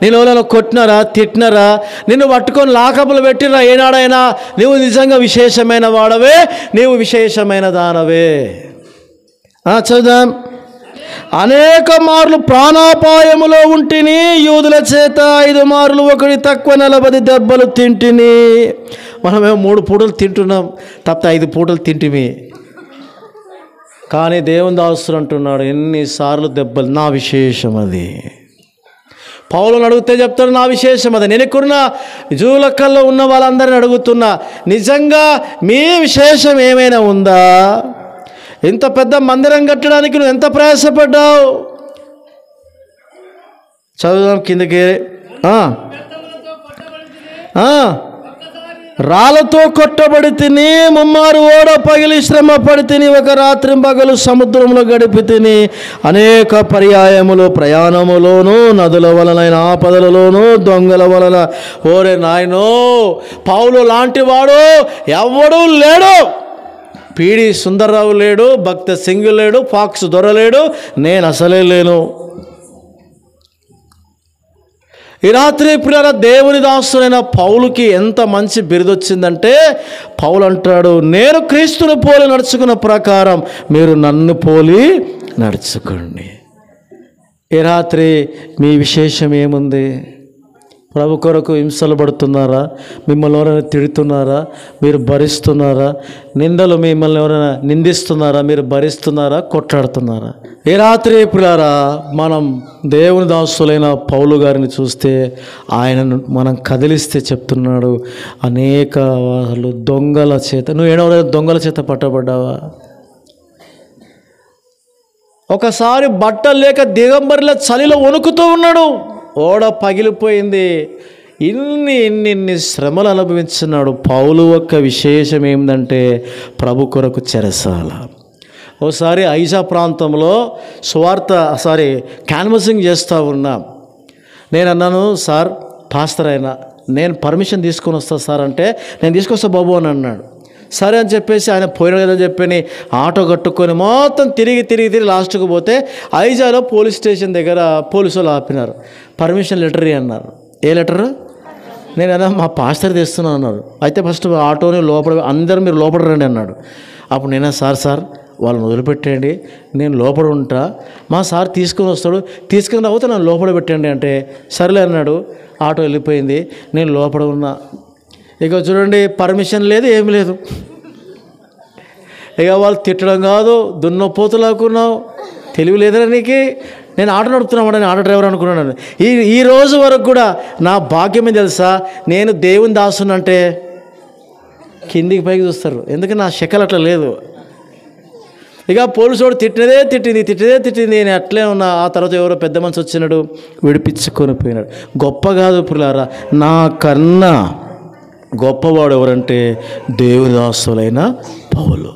నేను ఎవరైనా కొట్టినారా, తిట్టినారా, నిన్ను పట్టుకొని లాకపులు పెట్టినా ఏనాడైనా? నువ్వు నిజంగా విశేషమైన వాడవే, నీవు విశేషమైన దానవే. చదువుదాం. అనేక మార్లు ప్రాణాపాయములో ఉంటిని, యూదుల చేత 5 మార్లు ఒకటి తక్కువ 40 దెబ్బలు తింటిని. మనమేమో 3 పూటలు తింటున్నాం, తప్ప 5 పూటలు తింటిమి. కానీ దేవుని దాసుడు అంటున్నాడు, ఎన్నిసార్లు దెబ్బలు, నా విశేషం అది. పౌలుని అడిగితే చెప్తాడు, నా విశేషం అది. నేను ఇక్కడున్న జూలక్కల్లో ఉన్న వాళ్ళందరిని అడుగుతున్నా, నిజంగా మీ విశేషం ఏమైనా ఉందా? ఇంత పెద్ద మందిరం కట్టడానికి నువ్వు ఎంత ప్రయాసపడ్డావు? చదువుదాం కిందకి. రాళ్ళతో కొట్టబడి తిని, ముమ్మారు ఓడ పగిలి శ్రమ పడి తిని, ఒక రాత్రి పగలు సముద్రంలో గడిపి తిని, అనేక పర్యాయములు ప్రయాణములోను, నదుల వలనైన ఆపదలలోను, దొంగల వలన. ఓరే నాయనో, పౌలు లాంటి వాడు ఎవడూ లేడు. పీడి సుందర్రావు లేడు, భక్త సింగ్ లేడు, ఫాక్స్ దొర లేడు, నేను అసలే లేను. ఈ రాత్రి ప్రియులారా, దేవుని దాసుడైన పౌలుకి ఎంత మంచి బిరుదొచ్చిందంటే, పౌలు అంటాడు, నేను క్రీస్తుని పోలి నడుచుకున్న ప్రకారం మీరు నన్ను పోలి నడుచుకోండి. ఈ రాత్రి మీ విశేషం ఏముంది? ప్రభు కొరకు హింసలు పడుతున్నారా? మిమ్మల్ని ఎవరైనా తిడుతున్నారా? మీరు భరిస్తున్నారా? నిందలు మిమ్మల్ని ఎవరైనా నిందిస్తున్నారా? మీరు భరిస్తున్నారా? కొట్లాడుతున్నారా? ఈ రాత్రి ప్రియులారా, మనం దేవుని దాసులైన పౌలు గారిని చూస్తే, ఆయనను మనం కదిలిస్తే చెప్తున్నాడు, అనేక వాళ్ళు దొంగల చేత. నువ్వు ఎవరైనా దొంగల చేత పట్టబడ్డావా? ఒకసారి బట్టలు లేక దిగంబరిలో చలిలో వణుకుతూ ఉన్నాడు. ఓడ పగిలిపోయింది. ఇన్ని శ్రమలు అనుభవించున్నాడు. పౌలు యొక్క విశేషం ఏమిటంటే, ప్రభు కొరకు చెరసాల. ఓసారి ఐజా ప్రాంతంలో క్యాన్వసింగ్ చేస్తూ ఉన్నా. నేను అన్నాను, సార్ పాస్టర్ అయినా నేను పర్మిషన్ తీసుకొని వస్తా సార్ అంటే, నేను తీసుకొస్తా బాబు అని అన్నాడు. సరే అని చెప్పేసి ఆయన పోయిన కదా చెప్పని ఆటో కట్టుకొని మొత్తం తిరిగి లాస్ట్కు పోతే, ఐజాలో పోలీస్ స్టేషన్ దగ్గర పోలీసు వాళ్ళు ఆపినారు. పర్మిషన్ లెటర్ అన్నారు. ఏ లెటరు? నేను అన్నా, మా పాస్టర్ తెస్తున్నాను అన్నారు. అయితే ఫస్ట్ ఆటోని లోపల, అందరూ మీరు లోపల రండి అన్నాడు. అప్పుడు నేను, సార్ వాళ్ళని వదిలిపెట్టండి, నేను లోపల ఉంటా, మా సార్ తీసుకొని వస్తాడు, తీసుకుని రాకపోతే నన్ను లోపల పెట్టండి అంటే, సరేలే అన్నాడు. ఆటో వెళ్ళిపోయింది. నేను లోపల ఉన్నా. ఇక చూడండి, పర్మిషన్ లేదు, ఏమి లేదు. ఇక వాళ్ళు తిట్టడం కాదు, దున్నపోతులాకున్నావు, తెలివి లేదని నీకు. నేను ఆటో నడుపుతున్నాను, నేను ఆటో డ్రైవర్ అనుకున్నాను. ఈ రోజు వరకు కూడా నా భాగ్యమే తెలుసా, నేను దేవుని దాసునంటే కిందికి పైకి చూస్తారు. ఎందుకంటే నా శకలు అట్లా లేదు. ఇక పోలీసు వాడు తిట్టింది, నేను అట్లే ఉన్నా. ఆ తర్వాత ఎవరో పెద్ద మనిషి వచ్చినాడు, విడిపించుకొని పోయినాడు. గొప్ప కాదు పిల్లారా, నాకన్నా గొప్పవాడు ఎవరంటే దేవుని దాసులైన పౌలు.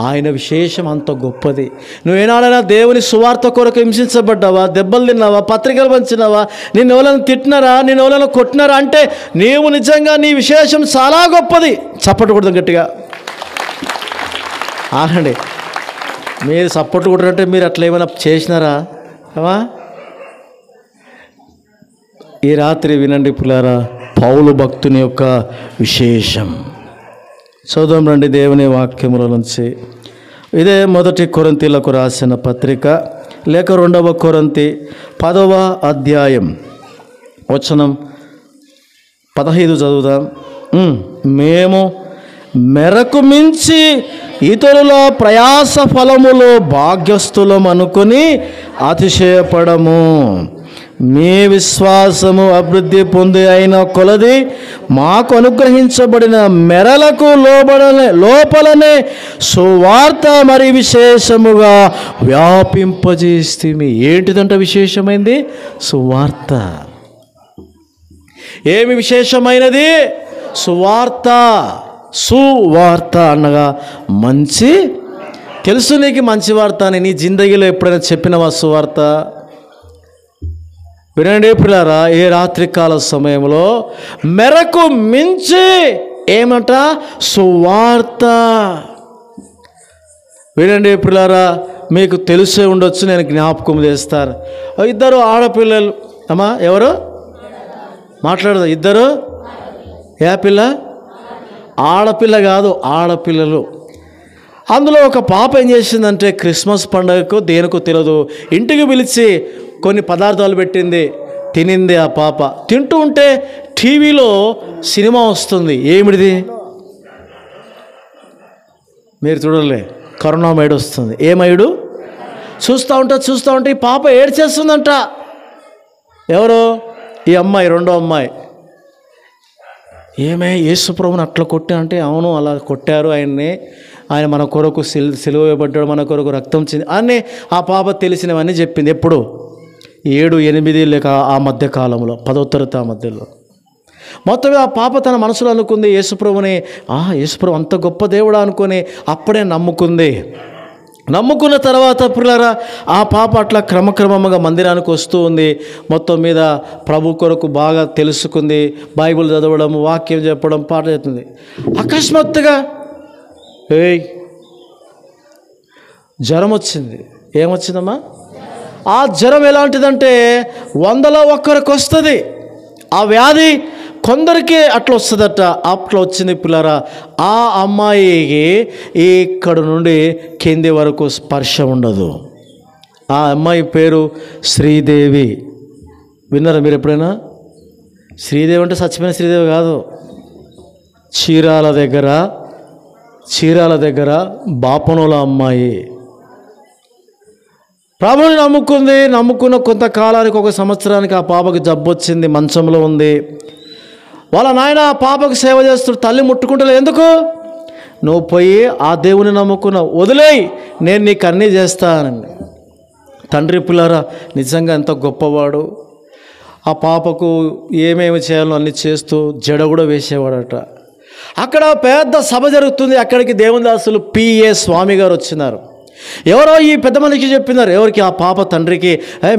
ఆయన విశేషం అంత గొప్పది. నువ్వేనాడైనా దేవుని సువార్త కొరకు హింసించబడ్డావా? దెబ్బలు తిన్నావా? పత్రికలు పంచినావా? నిన్ను ఎవరైనా తిట్టినారా? నిన్ను ఎవరైనా కొట్టినారా? అంటే నీవు నిజంగా నీ విశేషం చాలా గొప్పది. చప్పట్లు కొడదాం గట్టిగా. ఆనండి, మీరు చప్పట్లు కొట్టారంటే మీరు అట్లా ఏమైనా చేసినారా? ఈ రాత్రి వినండి పిల్లారా, పౌలు భక్తుని యొక్క విశేషం. చదువుదాం రండి దేవుని వాక్యముల నుంచి. ఇదే 1 కొరింథీలకు రాసిన పత్రిక లేక 2 కొరింథీ 10వ అధ్యాయం వచనం 15 చదువుదాం. మేము మెరకు మించి ఇతరుల ప్రయాస ఫలములో భాగ్యస్థులం అనుకుని అతిశయపడము. మీ విశ్వాసము అభివృద్ధి పొంది అయిన కొలది మాకు అనుగ్రహించబడిన మెరలకు లోపలనే సువార్త మరి విశేషముగా వ్యాపింపజేస్తుంది. ఏంటిదంట విశేషమైంది? సువార్త. ఏమి విశేషమైనది? సువార్త. సువార్త అనగా మంచి. తెలుసు నీకు మంచి వార్త అని. నీ జిందగీలో ఎప్పుడైనా చెప్పినవా సువార్త? వినండి పిల్లారా, ఏ రాత్రికాల సమయంలో మెరకు మించి ఏమంట? సువార్త. వినండి పిల్లారా, మీకు తెలిసే ఉండొచ్చు, నేను జ్ఞాపకం చేస్తాను. 2 ఆడపిల్లలు. అమ్మా ఎవరు మాట్లాడదు? 2 ఏ పిల్ల? ఆడపిల్ల కాదు, ఆడపిల్లలు. అందులో ఒక పాప ఏం చేసిందంటే క్రిస్మస్ పండుగకు దేనికో తెలియదు ఇంటికి పిలిచి కొన్ని పదార్థాలు పెట్టింది, తినింది. ఆ పాప తింటూ ఉంటే టీవీలో సినిమా వస్తుంది. ఏమిటిది? మీరు చూడలే, కరుణామయుడు వస్తుంది. ఏమయుడు? చూస్తూ ఉంటే ఈ పాప ఏడ్చేస్తుందంట. ఎవరు? ఈ అమ్మాయి, 2వ అమ్మాయి. ఏమే యేసుప్రభుని అట్లా కొట్టా అంటే, అవును అలా కొట్టారు ఆయన్ని, ఆయన మన కొరకు సిలువ వేయబడ్డాడు, మన కొరకు రక్తం చింది అని ఆ పాప తెలిసినవన్నీ చెప్పింది. ఎప్పుడు? 7, 8 లేక ఆ మధ్య కాలంలో, 10వ తరగతి ఆ మధ్యలో. మొత్తం ఆ పాప తన మనసులో అనుకుంది యేసుప్రభుని, యేసుప్రభు అంత గొప్ప దేవుడా అనుకొని అప్పుడే నమ్ముకుంది. నమ్ముకున్న తర్వాత పిల్లరా ఆ పాప అట్లా క్రమక్రమంగా మందిరానికి వస్తూ ఉంది. మొత్తం మీద ప్రభు కొరకు బాగా తెలుసుకుంది. బైబిల్ చదవడం, వాక్యం చెప్పడం, పాట చేస్తుంది. అకస్మాత్తుగా జ్వరం వచ్చింది. ఏమొచ్చిందమ్మా? ఆ జ్వరం ఎలాంటిదంటే 100లో 1 వస్తుంది. ఆ వ్యాధి కొందరికి అట్లా వస్తుందట. అట్లా వచ్చింది పిల్లరా. ఆ అమ్మాయికి ఇక్కడ నుండి కింది వరకు స్పర్శ ఉండదు. ఆ అమ్మాయి పేరు శ్రీదేవి. విన్నారా మీరు ఎప్పుడైనా? శ్రీదేవి అంటే చచ్చిపోయిన శ్రీదేవి కాదు. చీరాల దగ్గర బాపనోల అమ్మాయి ప్రభువుని నమ్ముకున్న కొంతకాలానికి, 1 సంవత్సరానికి ఆ పాపకి జబ్బు వచ్చింది. మంచంలో ఉంది. వాళ్ళ నాయన ఆ పాపకు సేవ చేస్తుడు. తల్లి ముట్టుకుంటలే. ఎందుకు? నువ్వు పోయి ఆ దేవుని నమ్ముకున్నావు, వదిలేయి, నేను నీకు అన్నీ చేస్తానండి. తండ్రి పిల్లరా నిజంగా ఎంత గొప్పవాడు. ఆ పాపకు ఏమేమి చేయాలో అన్నీ చేస్తూ జడ కూడా వేసేవాడట. అక్కడ పెద్ద సభ జరుగుతుంది. అక్కడికి దేవుని దాసులు పిఏ స్వామి గారు వచ్చినారు. ఎవరో ఈ పెద్ద మనిషికి చెప్పినారు. ఎవరికి? ఆ పాప తండ్రికి.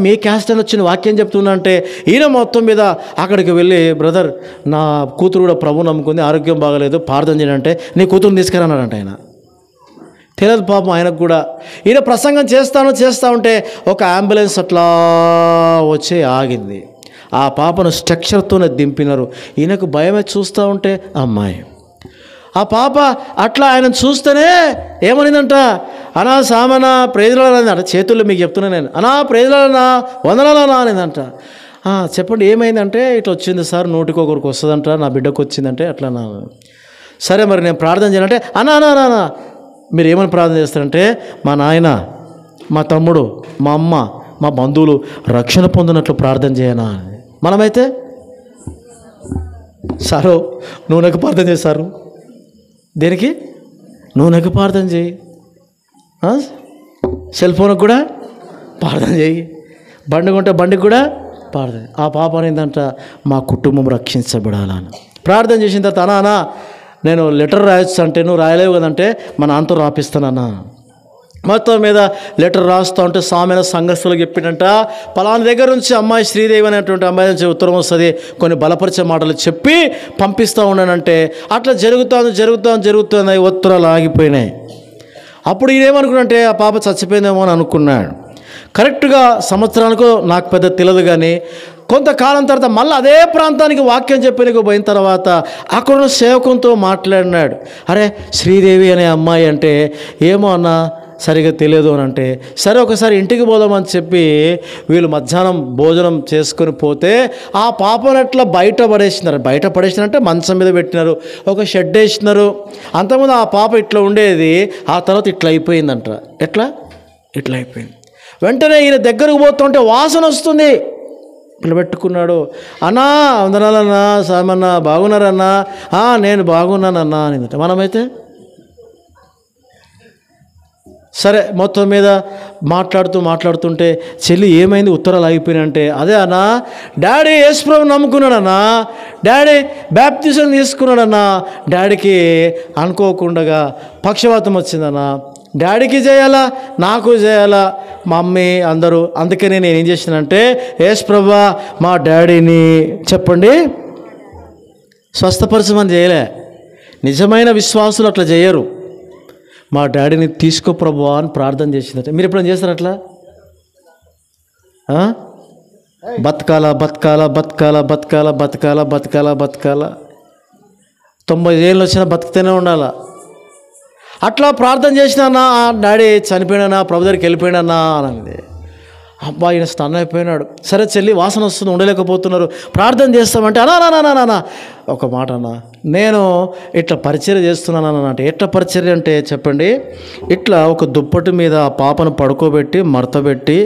మీ క్యాస్ట్ అని వచ్చిన వాక్యం చెప్తున్నా అంటే ఈయన మొత్తం మీద అక్కడికి వెళ్ళి, బ్రదర్ నా కూతురు కూడా ప్రభు నమ్ముకుంది, ఆరోగ్యం బాగలేదు, ప్రార్థన చేయాలంటే నీ కూతురుని తీసుకురాన్నాడంట. ఆయన తెలియదు పాపం ఆయనకు కూడా. ఈయన ప్రసంగం చేస్తా ఉంటే ఒక అంబులెన్స్ అట్లా వచ్చి ఆగింది. ఆ పాపను స్ట్రక్చర్తోనే దింపినారు. ఈయనకు భయమే. చూస్తూ ఉంటే అమ్మాయి. ఆ పాప అట్లా ఆయన చూస్తేనే ఏమనిందంట? అనా సామనా ప్రేజలాలన్నా, చేతుల్లో మీకు చెప్తున్నా నేను, అనా ప్రేజలాలన్నా, వందనాలన్నా అనేదంట. చెప్పండి ఏమైందంటే, ఇట్లా వచ్చింది సార్, 100కి వస్తుందంట, నా బిడ్డకు వచ్చిందంటే. అట్లా నా సరే మరి నేను ప్రార్థన చేయాలంటే, అనా మీరు ఏమని ప్రార్థన చేస్తారంటే, మా నాయన, మా తమ్ముడు, మా అమ్మ, మా బంధువులు రక్షణ పొందినట్లు ప్రార్థన చేయనా. మనమైతే సారు నూనెకు ప్రార్థన చేస్తారు. దేనికి? నూనెకు ప్రార్థన చేయి, సెల్ ఫోన్కి కూడా ప్రార్థన చేయి, బండి కొంటే బండికి కూడా ప్రార్థన. ఆ పాప ఏంటంట, మా కుటుంబం రక్షించబడాలని ప్రార్థన చేసిన తర్వాత, అనా నేను లెటర్ రాయొచ్చు అంటే, నువ్వు రాయలేవు కదంటే మా నాన్నతో రాపిస్తానన్నా. మొత్తం మీద లెటర్ రాస్తూ ఉంటే సామెన సంఘస్థులకు చెప్పినట్ట, పలానా దగ్గర నుంచి అమ్మాయి శ్రీదేవి అనేటువంటి అమ్మాయి నుంచి ఉత్తరం వస్తుంది, కొన్ని బలపరిచే మాటలు చెప్పి పంపిస్తూ ఉన్నానంటే అట్లా జరుగుతుంది. ఉత్తరాలు ఆగిపోయినాయి. అప్పుడు ఈయనేమనుకున్నంటే ఆ పాప చచ్చిపోయిందేమో అని అనుకున్నాడు. కరెక్ట్గా సంవత్సరానికి నాకు పెద్ద తెలియదు కానీ కొంతకాలం తర్వాత మళ్ళీ అదే ప్రాంతానికి వాక్యం చెప్పడానికి పోయిన తర్వాత అక్కడున్న సేవకునితో మాట్లాడినాడు. అరే శ్రీదేవి అనే అమ్మాయి అంటే ఏమో అన్న సరిగా తెలియదు అని అంటే, సరే ఒకసారి ఇంటికి పోదామని చెప్పి వీళ్ళు మధ్యాహ్నం భోజనం చేసుకొని పోతే ఆ పాపను ఎట్లా బయట పడేసినారంటే మంచం మీద పెట్టినారు, ఒక షెడ్ వేసినారు. అంతకుముందు ఆ పాప ఇట్లా ఉండేది, ఆ తర్వాత ఇట్లా అయిపోయిందంట. ఇట్లా అయిపోయింది. వెంటనే ఈయన దగ్గరకు పోతుంటే వాసన వస్తుంది. ఇట్లా పెట్టుకున్నాడు. అన్నా వందనాలన్నా, సామన్నా బాగున్నారన్నా? నేను బాగున్నానన్నా అని. మనమైతే సరే మొత్తం మీద మాట్లాడుతుంటే చెల్లి ఏమైంది ఉత్తరాలు ఆగిపోయినంటే, అదే అన్నా డాడీ యేసుప్రభుని నమ్ముకున్నాడన్నా, డాడీ బాప్తిజం తీసుకున్నాడన్నా, డాడీకి అనుకోకుండా పక్షవాతం వచ్చిందన్నా, డాడీకి చేయాలా నాకు చేయాలా మమ్మీ అందరూ. అందుకని నేను ఏం చేసినానంటే, యేసుప్రభువా మా డాడీని చెప్పండి స్వస్థపరచమని చేయలే. నిజమైన విశ్వాసులు అట్లా చేయరు. మా డాడీని తీసుకో ప్రభువా అని ప్రార్థన చేసిందట. మీరు ఎప్పుడైనా చేస్తారు అట్లా? బతకాల 90 ఏళ్ళు వచ్చినా బతుకుతూనే ఉండాలా. అట్లా ప్రార్థన చేసినా డాడీ చనిపోయినా ప్రభు దగ్గరికి వెళ్ళిపోయినా అన్నది. అబ్బా ఈయన స్టన్ అయిపోయినాడు. సరే చెల్లి వాసన వస్తుంది ఉండలేకపోతున్నారు, ప్రార్థన చేస్తామంటే అనా ఒక మాట అన్న, నేను ఇట్లా పరిచర్య చేస్తున్నాను అంటే. ఎట్లా పరిచర్య అంటే చెప్పండి, ఇట్లా ఒక దుప్పటి మీద ఆ పాపను పడుకోబెట్టి మడతబెట్టి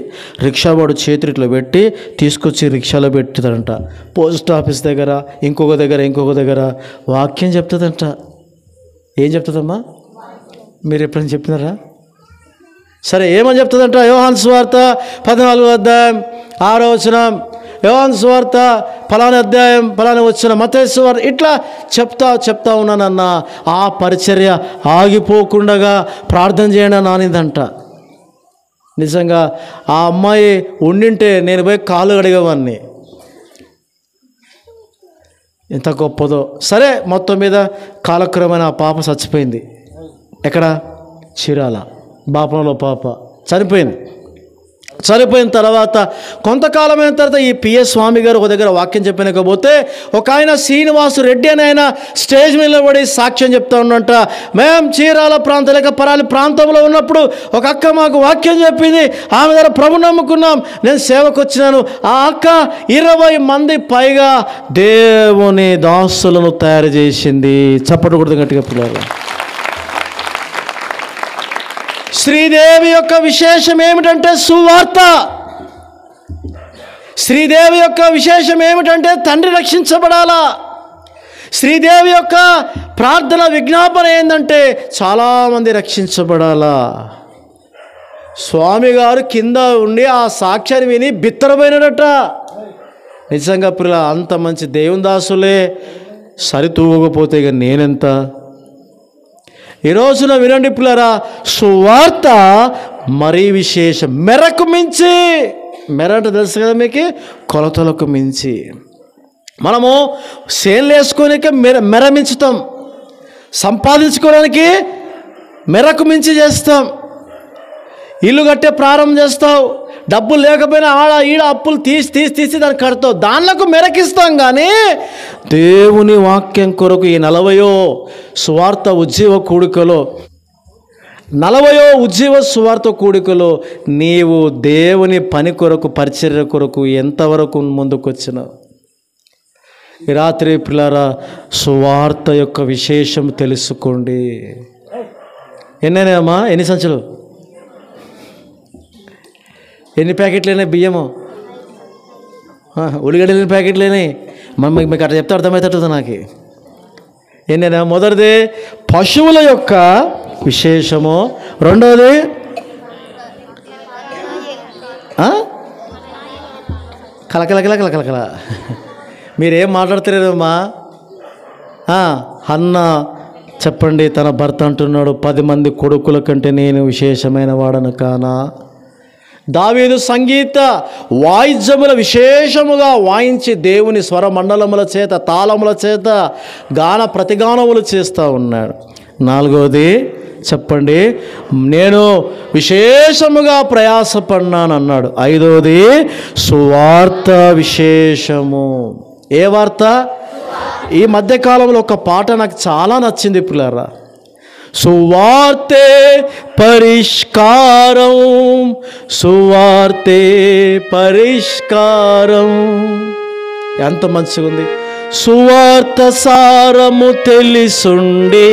రిక్షా వాడు చేతులు ఇట్లా పెట్టి తీసుకొచ్చి రిక్షాలో పెట్టుదంట. పోస్ట్ ఆఫీస్ దగ్గర ఇంకొక దగ్గర వాక్యం చెప్తుందంట. ఏం చెప్తుందమ్మా? మీరు ఎప్పుడైనా చెప్పినారా? సరే ఏమని చెప్తుందంట? యోహాను సువార్త 14వ అధ్యాయం 6వ వచనం, యోహాను సువార్త ఫలానా అధ్యాయం ఫలానా వచనం, మత్తయి సువార్త, ఇట్లా చెప్తా ఉన్నానన్న. ఆ పరిచర్య ఆగిపోకుండా ప్రార్థన చేయండి నానిదంట. నిజంగా ఆ అమ్మాయి ఉండింటే నేను పోయి కాళ్ళు కడిగేవాడిని. ఎంత గొప్పదో. సరే మొత్తం మీద కాలక్రమేణా ఆ పాప చచ్చిపోయింది. ఎక్కడ? చీరాల బాపనలో పాప చనిపోయింది. చనిపోయిన తర్వాత కొంతకాలమైన తర్వాత ఈ పిఎస్ స్వామి గారు ఒక దగ్గర వాక్యం చెప్పలేకపోతే ఒక ఆయన శ్రీనివాసు రెడ్డి అని ఆయన స్టేజ్ మీద నిలబడి సాక్ష్యం చెప్తా ఉన్నంట. మేము చీరాల ప్రాంతం లేక పరాలి ప్రాంతంలో ఉన్నప్పుడు ఒక అక్క మాకు వాక్యం చెప్పింది, ఆమె దగ్గర ప్రభు నమ్ముకున్నాం, నేను సేవకు వచ్చినాను. ఆ అక్క 20 మంది పైగా దేవుని దాసులను తయారు చేసింది. చప్పట్లు కొడుతూ గట్టిగా పిల్లలు. శ్రీదేవి యొక్క విశేషం ఏమిటంటే సువార్త. శ్రీదేవి యొక్క విశేషం ఏమిటంటే తండ్రి రక్షించబడాలా. శ్రీదేవి యొక్క ప్రార్థన విజ్ఞాపన ఏంటంటే చాలామంది రక్షించబడాలా. స్వామి గారు కింద ఉండి ఆ సాక్ష్యాన్ని విని బిత్తరపోయినాడట. నిజంగా పిల్ల అంత మంచి దేవుని దాసులే సరితూగకపోతే ఇక నేనెంత. ఈ రోజున వినండి పిల్లరా, సువార్త మరీ విశేషం. మెరకు మించి, మెర అంటే తెలుసు కదా మీకు, కొలతలకు మించి. మనము సేన్లు వేసుకోనికే మెర మించుతాం, సంపాదించుకోవడానికి మెరకు మించి చేస్తాం. ఇల్లు కట్టే ప్రారంభం చేస్తావు, డబ్బులు లేకపోయినా ఆడ ఈడ అప్పులు తీసి దాన్ని కడతావు, దానిలకు మెరకిస్తాం. కానీ దేవుని వాక్యం కొరకు ఈ 40వ సువార్త ఉజ్జీవ కూడికలో 40వ ఉజ్జీవ సువార్త కూడికలో నీవు దేవుని పని కొరకు పరిచర్య కొరకు ఎంతవరకు ముందుకొచ్చినావు? ఈ రాత్రి పిల్లరా సువార్త యొక్క విశేషం తెలుసుకోండి. ఎన్నైనాయమ్మా? ఎన్ని సంచులు? ఎన్ని ప్యాకెట్లైనాయి బియ్యము? ఉల్లిగడ్డలు ఎన్ని ప్యాకెట్లైనాయి? మీకు అట్లా చెప్తే అర్థమవుతుంది నాకు. ఏంటంటే మొదటిది పశువుల యొక్క విశేషము, రెండవది కలకల మీరేం మాట్లాడతారేమమ్మా? అన్న చెప్పండి, తన భర్త అంటున్నాడు 10 మంది కొడుకుల కంటే నేను విశేషమైన వాడను కానా? దావీదు సంగీత వాయిద్యముల విశేషముగా వాయించి దేవుని స్వరమండలముల చేత తాళముల చేత గాన ప్రతిగానములు చేస్తూ ఉన్నాడు. 4వది చెప్పండి, నేను విశేషముగా ప్రయాసపడినాను అన్నాడు. 5వది సువార్త విశేషము. ఏ వార్త? ఈ మధ్యకాలంలో ఒక పాట నాకు చాలా నచ్చింది పిల్లరా. సువార్తే పరిష్కారం, సువార్తే పరిష్కారం. ఎంత మంచిగా ఉంది. సువార్త సారము తెలిసుండి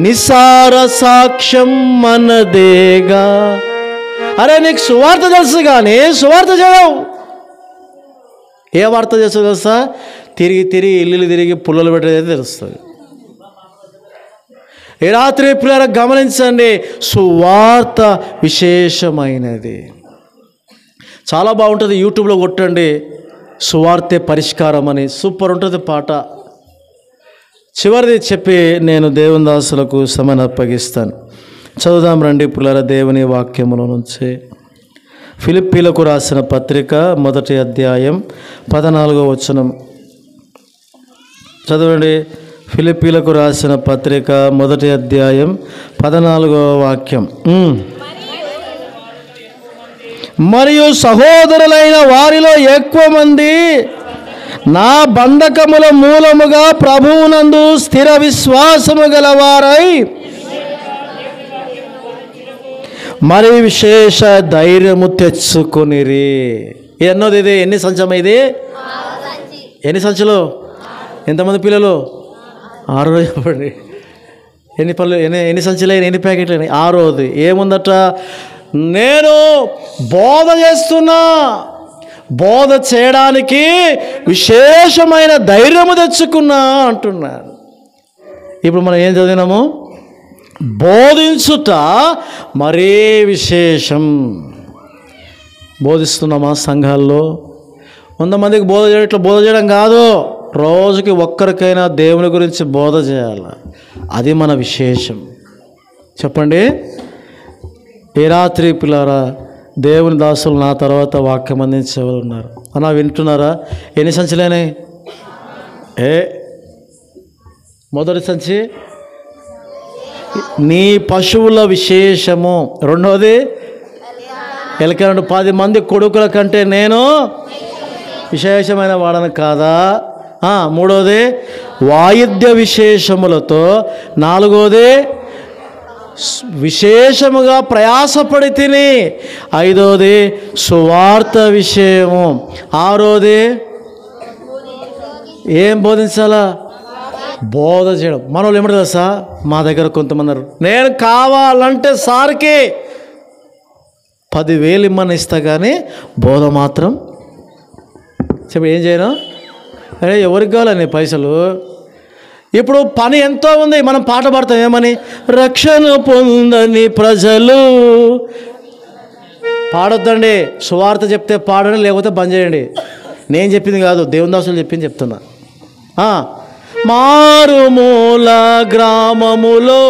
నిసార సాక్ష్యం మనదేగా. అరే నీకు సువార్త తెలుసు కానీ సువార్త చేయవు. ఏ వార్త చేస్తావు తెలుసా? తిరిగి తిరిగి ఇల్లు తిరిగి పుల్లలు పెట్టేది తెలుస్తుంది. ఈ రాత్రి పిల్లల గమనించండి, సువార్త విశేషమైనది. చాలా బాగుంటుంది. యూట్యూబ్లో కొట్టండి సువార్తే పరిష్కారం అని, సూపర్ ఉంటుంది పాట. చివరిది చెప్పి నేను దేవుని దాసులకు సమయాన్ని అప్పగిస్తాను. చదువుదాం రండి పిల్లల దేవుని వాక్యముల నుంచి. ఫిలిప్పీలకు రాసిన పత్రిక 1వ అధ్యాయం 14వ వచనం చదవండి. ఫిలిప్పీలకు రాసిన పత్రిక 1వ అధ్యాయం 14వ వాక్యం. మరియు సహోదరులైన వారిలో ఎక్కువ మంది నా బంధకముల మూలముగా ప్రభువునందు స్థిర విశ్వాసము గలవారై మరి విశేష ధైర్యము తెచ్చుకొనిరి. ఎన్నోది ఇది? ఎన్ని సంచమ ఇది? ఎన్ని సంచులు? ఎంతమంది పిల్లలు? 6 చెప్పండి. ఎన్ని పళ్ళు? ఎన్ని సంచులైన? ఎన్ని ప్యాకెట్లు? 6వది ఏముందట? నేను బోధ చేస్తున్నా, బోధ చేయడానికి విశేషమైన ధైర్యము తెచ్చుకున్నా అంటున్నాను. ఇప్పుడు మనం ఏం చదివినాము? బోధించుట మరీ విశేషం. బోధిస్తున్నామా సంఘాల్లో? 100 మందికి బోధ చేయడం ఇట్లా బోధ చేయడం కాదు, రోజుకి ఒక్కరికైనా దేవుని గురించి బోధ చేయాలి. అది మన విశేషం. చెప్పండి. ఈ రాత్రి పిల్లారా, దేవుని దాసులు నా తర్వాత వాక్యం అందించేవారు ఉన్నారు అన్నా, వింటున్నారా? ఎన్ని సంచులేనాయి? మొదటి సంచి నీ పశువుల విశేషము. 2వది ఎలకనండు 10 మంది కొడుకుల కంటే నేను విశేషమైన వాడను కాదా? 3వది వాయిద్య విశేషములతో. 4వది విశేషముగా ప్రయాసపడి తిని. 5వది సువార్త విషయము. 6వది ఏం బోధించాలా? బోధ చేయడం. మన వాళ్ళు ఏమంటారు తెలుసా? మా దగ్గర కొంతమంది నేను కావాలంటే సార్కి 10,000 ఇమ్మని ఇస్తా కానీ బోధ మాత్రం చెప్పి ఏం చేయను. అరే ఎవరికి కావాలని పైసలు? ఇప్పుడు పని ఎంతో ఉంది. మనం పాట పాడతాం ఏమని? రక్షణ పొందని ప్రజలు. పాడొద్దండి. సువార్త చెప్తే పాడండి, లేకపోతే బంద్ చేయండి. నేను చెప్పింది కాదు, దేవుని దాసులు చెప్పింది చెప్తున్నా. మారుమూల గ్రామములో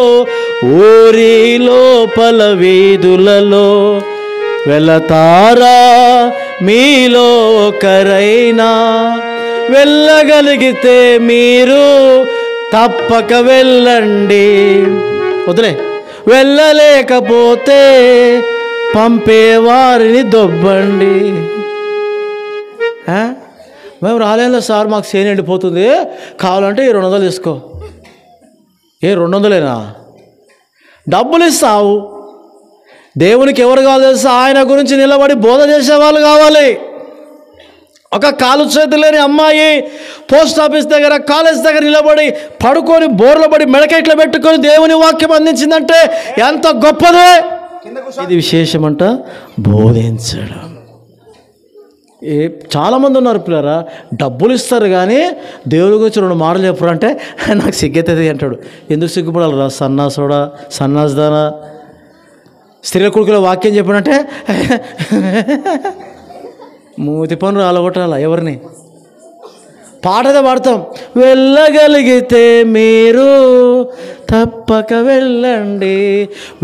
ఊరి లోపల వీధులలో వెళతారా మీలో ఒకరైనా? వెళ్ళగలిగితే మీరు తప్పక వెళ్ళండి. వదిలే. వెళ్ళలేకపోతే పంపేవారిని దొబ్బండి. మేము రాలేదు సార్, మాకు సేన ఎండిపోతుంది, కావాలంటే ఈ 200 తీసుకో. 200లేనా? డబ్బులు ఇస్తావు. దేవునికి ఎవరు కావాలి తెలుసా? ఆయన గురించి నిలబడి బోధ చేసేవాళ్ళు కావాలి. ఒక కాలు చేతులు లేని అమ్మాయి పోస్ట్ ఆఫీస్ దగ్గర, కాలేజ్ దగ్గర నిలబడి పడుకొని బోర్లు పడి మెడకెట్లు పెట్టుకొని దేవుని వాక్యం అందించిందంటే ఎంత గొప్పదే. ఇది విశేషమంట, బోధించడం. చాలామంది ఉన్నారు పిల్లరా, డబ్బులు ఇస్తారు కానీ దేవుని గురించి 2 మాటలు చెప్పరు అంటే నాకు సిగ్గెత్తది అంటాడు. ఎందుకు సిగ్గుపడాలి రా సన్నాసుడా, సన్నాసుదానా? స్త్రీల కొడుకుల వాక్యం చెప్పాడంటే మూతి పనులు అలగొట్టాల. ఎవరిని? పాటగా పాడతాం. వెళ్ళగలిగితే మీరు తప్పక వెళ్ళండి,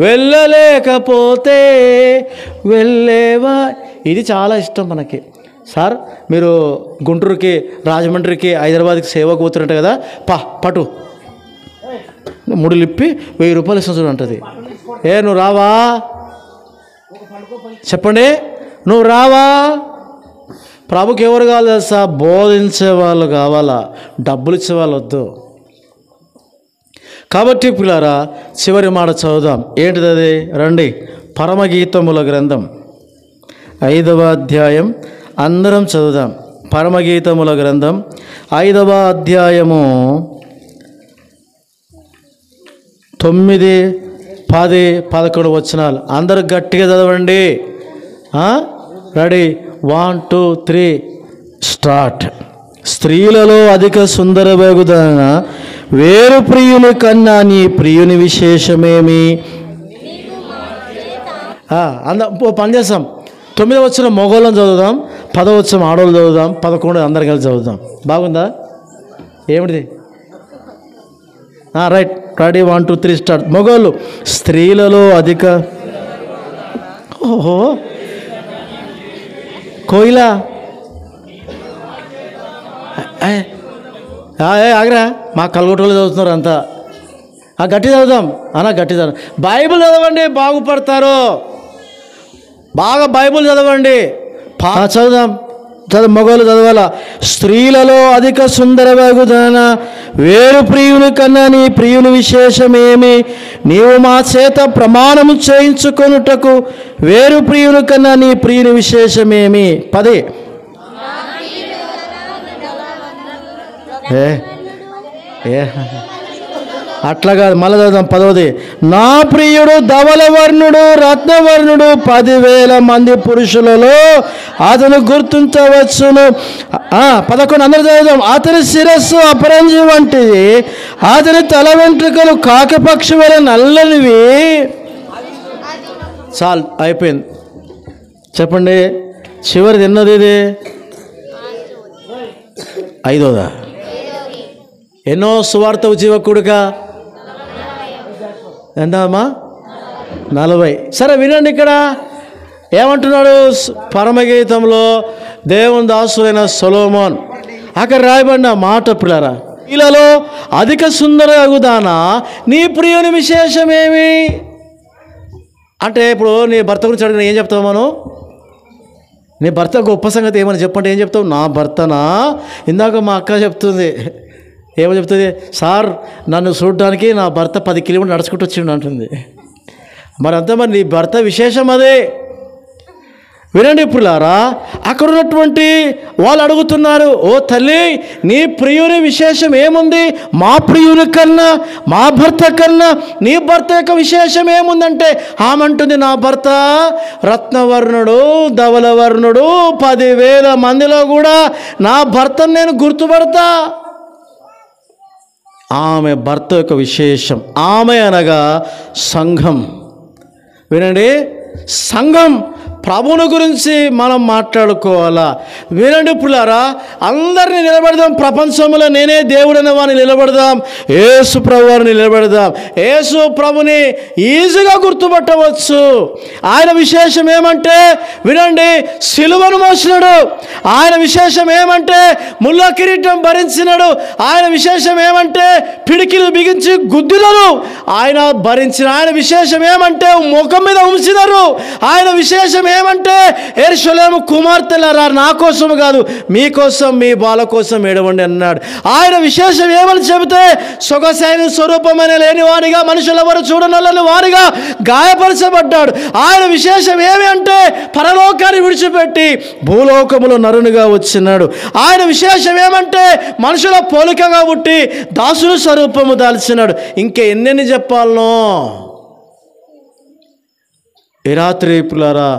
వెళ్ళలేకపోతే వెళ్ళేవా. ఇది చాలా ఇష్టం మనకి. సార్ మీరు గుంటూరుకి, రాజమండ్రికి, హైదరాబాద్కి సేవకు పోతున్నట్టు కదా, పటు ముడులిప్పి 1000 రూపాయలు ఇస్తాను చూడు అంటది. నువ్వు రావా? చెప్పండి, నువ్వు రావా? ప్రభుకి ఎవరు కావాలి తెలుసా? బోధించే వాళ్ళు కావాలా, డబ్బులు ఇచ్చే వాళ్ళు వద్దు. కాబట్టి పిల్లారా, చివరి మాట చదువుదాం. ఏంటిది అది? రండి, పరమగీతముల గ్రంథం 5వ అధ్యాయం అందరం చదువుదాం. పరమగీతముల గ్రంథం 5వ అధ్యాయము 9, 10, 11 వచనాలు అందరూ గట్టిగా చదవండి. Ready, 1, 2, 3 start. స్త్రీలలో అధిక సుందరవేగుదన వేరు ప్రియుని కన్నా నీ ప్రియుని విశేషమేమి? పని చేస్తాం. 9వ వచనం మగవాళ్ళని చదువుదాం, 10వ వచనం ఆడవాళ్ళు చదువుదాం, 11 అందరు కలిసి చదువుదాం. బాగుందా? ఏమిటిది? Right, ready, 1, 2, 3 start. మగవాళ్ళు, స్త్రీలలో అధిక కోయిలా ఆగరా, మా కలగొట్టలు చదువుతున్నారు అంతా. గట్టి చదువుదాం గట్టి చదువు. బైబిల్ చదవండి, బాగుపడతారు. బాగా బైబిల్ చదవండి. చదువుదాం, మగవాళ్ళు చదవాలా. స్త్రీలలో అధిక సుందరవేగుదన వేరు ప్రియుని కన్నా నీ ప్రియుని విశేషమేమి? నీవు మా చేత ప్రమాణము చేయించుకొనుటకు వేరు ప్రియుని కన్నా నీ ప్రియుని విశేషమేమి? 10. అట్లా కాదు, మళ్ళీ చదువుదాం. 10వది, నా ప్రియుడు ధవలవర్ణుడు రత్నవర్ణుడు 10,000 మంది పురుషులలో అతను గుర్తించవచ్చును. 11 అందరూ చదువుదాం. అతని శిరస్సు అపరంజి వంటిది, అతని తల వెంట్రుకలు కాకపక్షి వలె నల్లనివి. చాలు, అయిపోయింది. చెప్పండి, చివరిది ఎన్నది? ఇది 5వదా? ఎన్నో సువార్త జీవకుడుగా ఎంతమ్మా? 40. సరే వినండి, ఇక్కడ ఏమంటున్నాడు పరమగీతంలో దేవుని దాసుడైన సొలొమోన్. అక్కడ రాయబడిన మాట పిల్లరా, వీళ్ళలో అధిక సుందరగుదానా నీ ప్రియుని విశేషమేమి? అంటే ఇప్పుడు నీ భర్త గురించి అడిగిన ఏం చెప్తావు? మనం నీ భర్త గొప్ప సంగతి ఏమని చెప్పంటే ఏం చెప్తావు? నా భర్తనా? ఇందాక మా అక్క చెప్తుంది, ఏమో చెప్తుంది, సార్ నన్ను చూడడానికి నా భర్త 10 కిలోమీటర్లు నడుచుకుంటూ వచ్చిండు అంటుంది. మరి అంతా మరి నీ భర్త విశేషం అదే. వినండి ఇప్పుడులారా, అక్కడ ఉన్నటువంటి వాళ్ళు అడుగుతున్నారు, ఓ తల్లి నీ ప్రియుని విశేషం ఏముంది? మా ప్రియుని కన్నా, మా భర్త కన్నా నీ భర్త యొక్క విశేషం ఏముందంటే ఆమంటుంది, నా భర్త రత్నవర్ణుడు ధవలవర్ణుడు 10,000 మందిలో కూడా నా భర్తను నేను గుర్తుపడతా. ఆమె భర్త యొక్క విశేషం. ఆమె అనగా సంఘం. వినండి, సంఘం ప్రభువుని గురించి మనం మాట్లాడుకోవాలా. వినండి పుల్లారా, అందరినీ నిలబెడదాం. ప్రపంచంలో నేనే దేవుడైన వారిని నిలబెడదాం. యేసు ప్రభు వారిని నిలబెడదాం. యేసు ప్రభుని ఈజీగా గుర్తుపట్టవచ్చు. ఆయన విశేషం ఏమంటే వినండి, సిలువను మోసినాడు. ఆయన విశేషం ఏమంటే ముళ్ళ కిరీటం భరించినాడు. ఆయన విశేషం ఏమంటే పిడికిలు బిగించి గుద్దినరు. ఆయన భరించిన. ఆయన విశేషం ఏమంటే ముఖం మీద ఉంచినారు. ఆయన విశేషం ఏమంటే యెరూషలేము కుమార్తెలారా నా కోసం కాదు మీకోసం మీ బాల కోసం ఏడవండి అన్నాడు. ఆయన విశేషం ఏమని చెబితే సొగసైన స్వరూపమైన లేనివాడిగా మనుషులెవరు చూడనల్లని వారిగా గాయపరచబడ్డాడు. ఆయన విశేషం ఏమి అంటే పరలోకాన్ని విడిచిపెట్టి భూలోకములో నరునిగా వచ్చినాడు. ఆయన విశేషం ఏమంటే మనుషుల పోలికగా పుట్టి దాసుని స్వరూపము దాల్చినాడు. ఇంకా ఎన్నెన్ని చెప్పాలనో. ఈ రాత్రి పులారా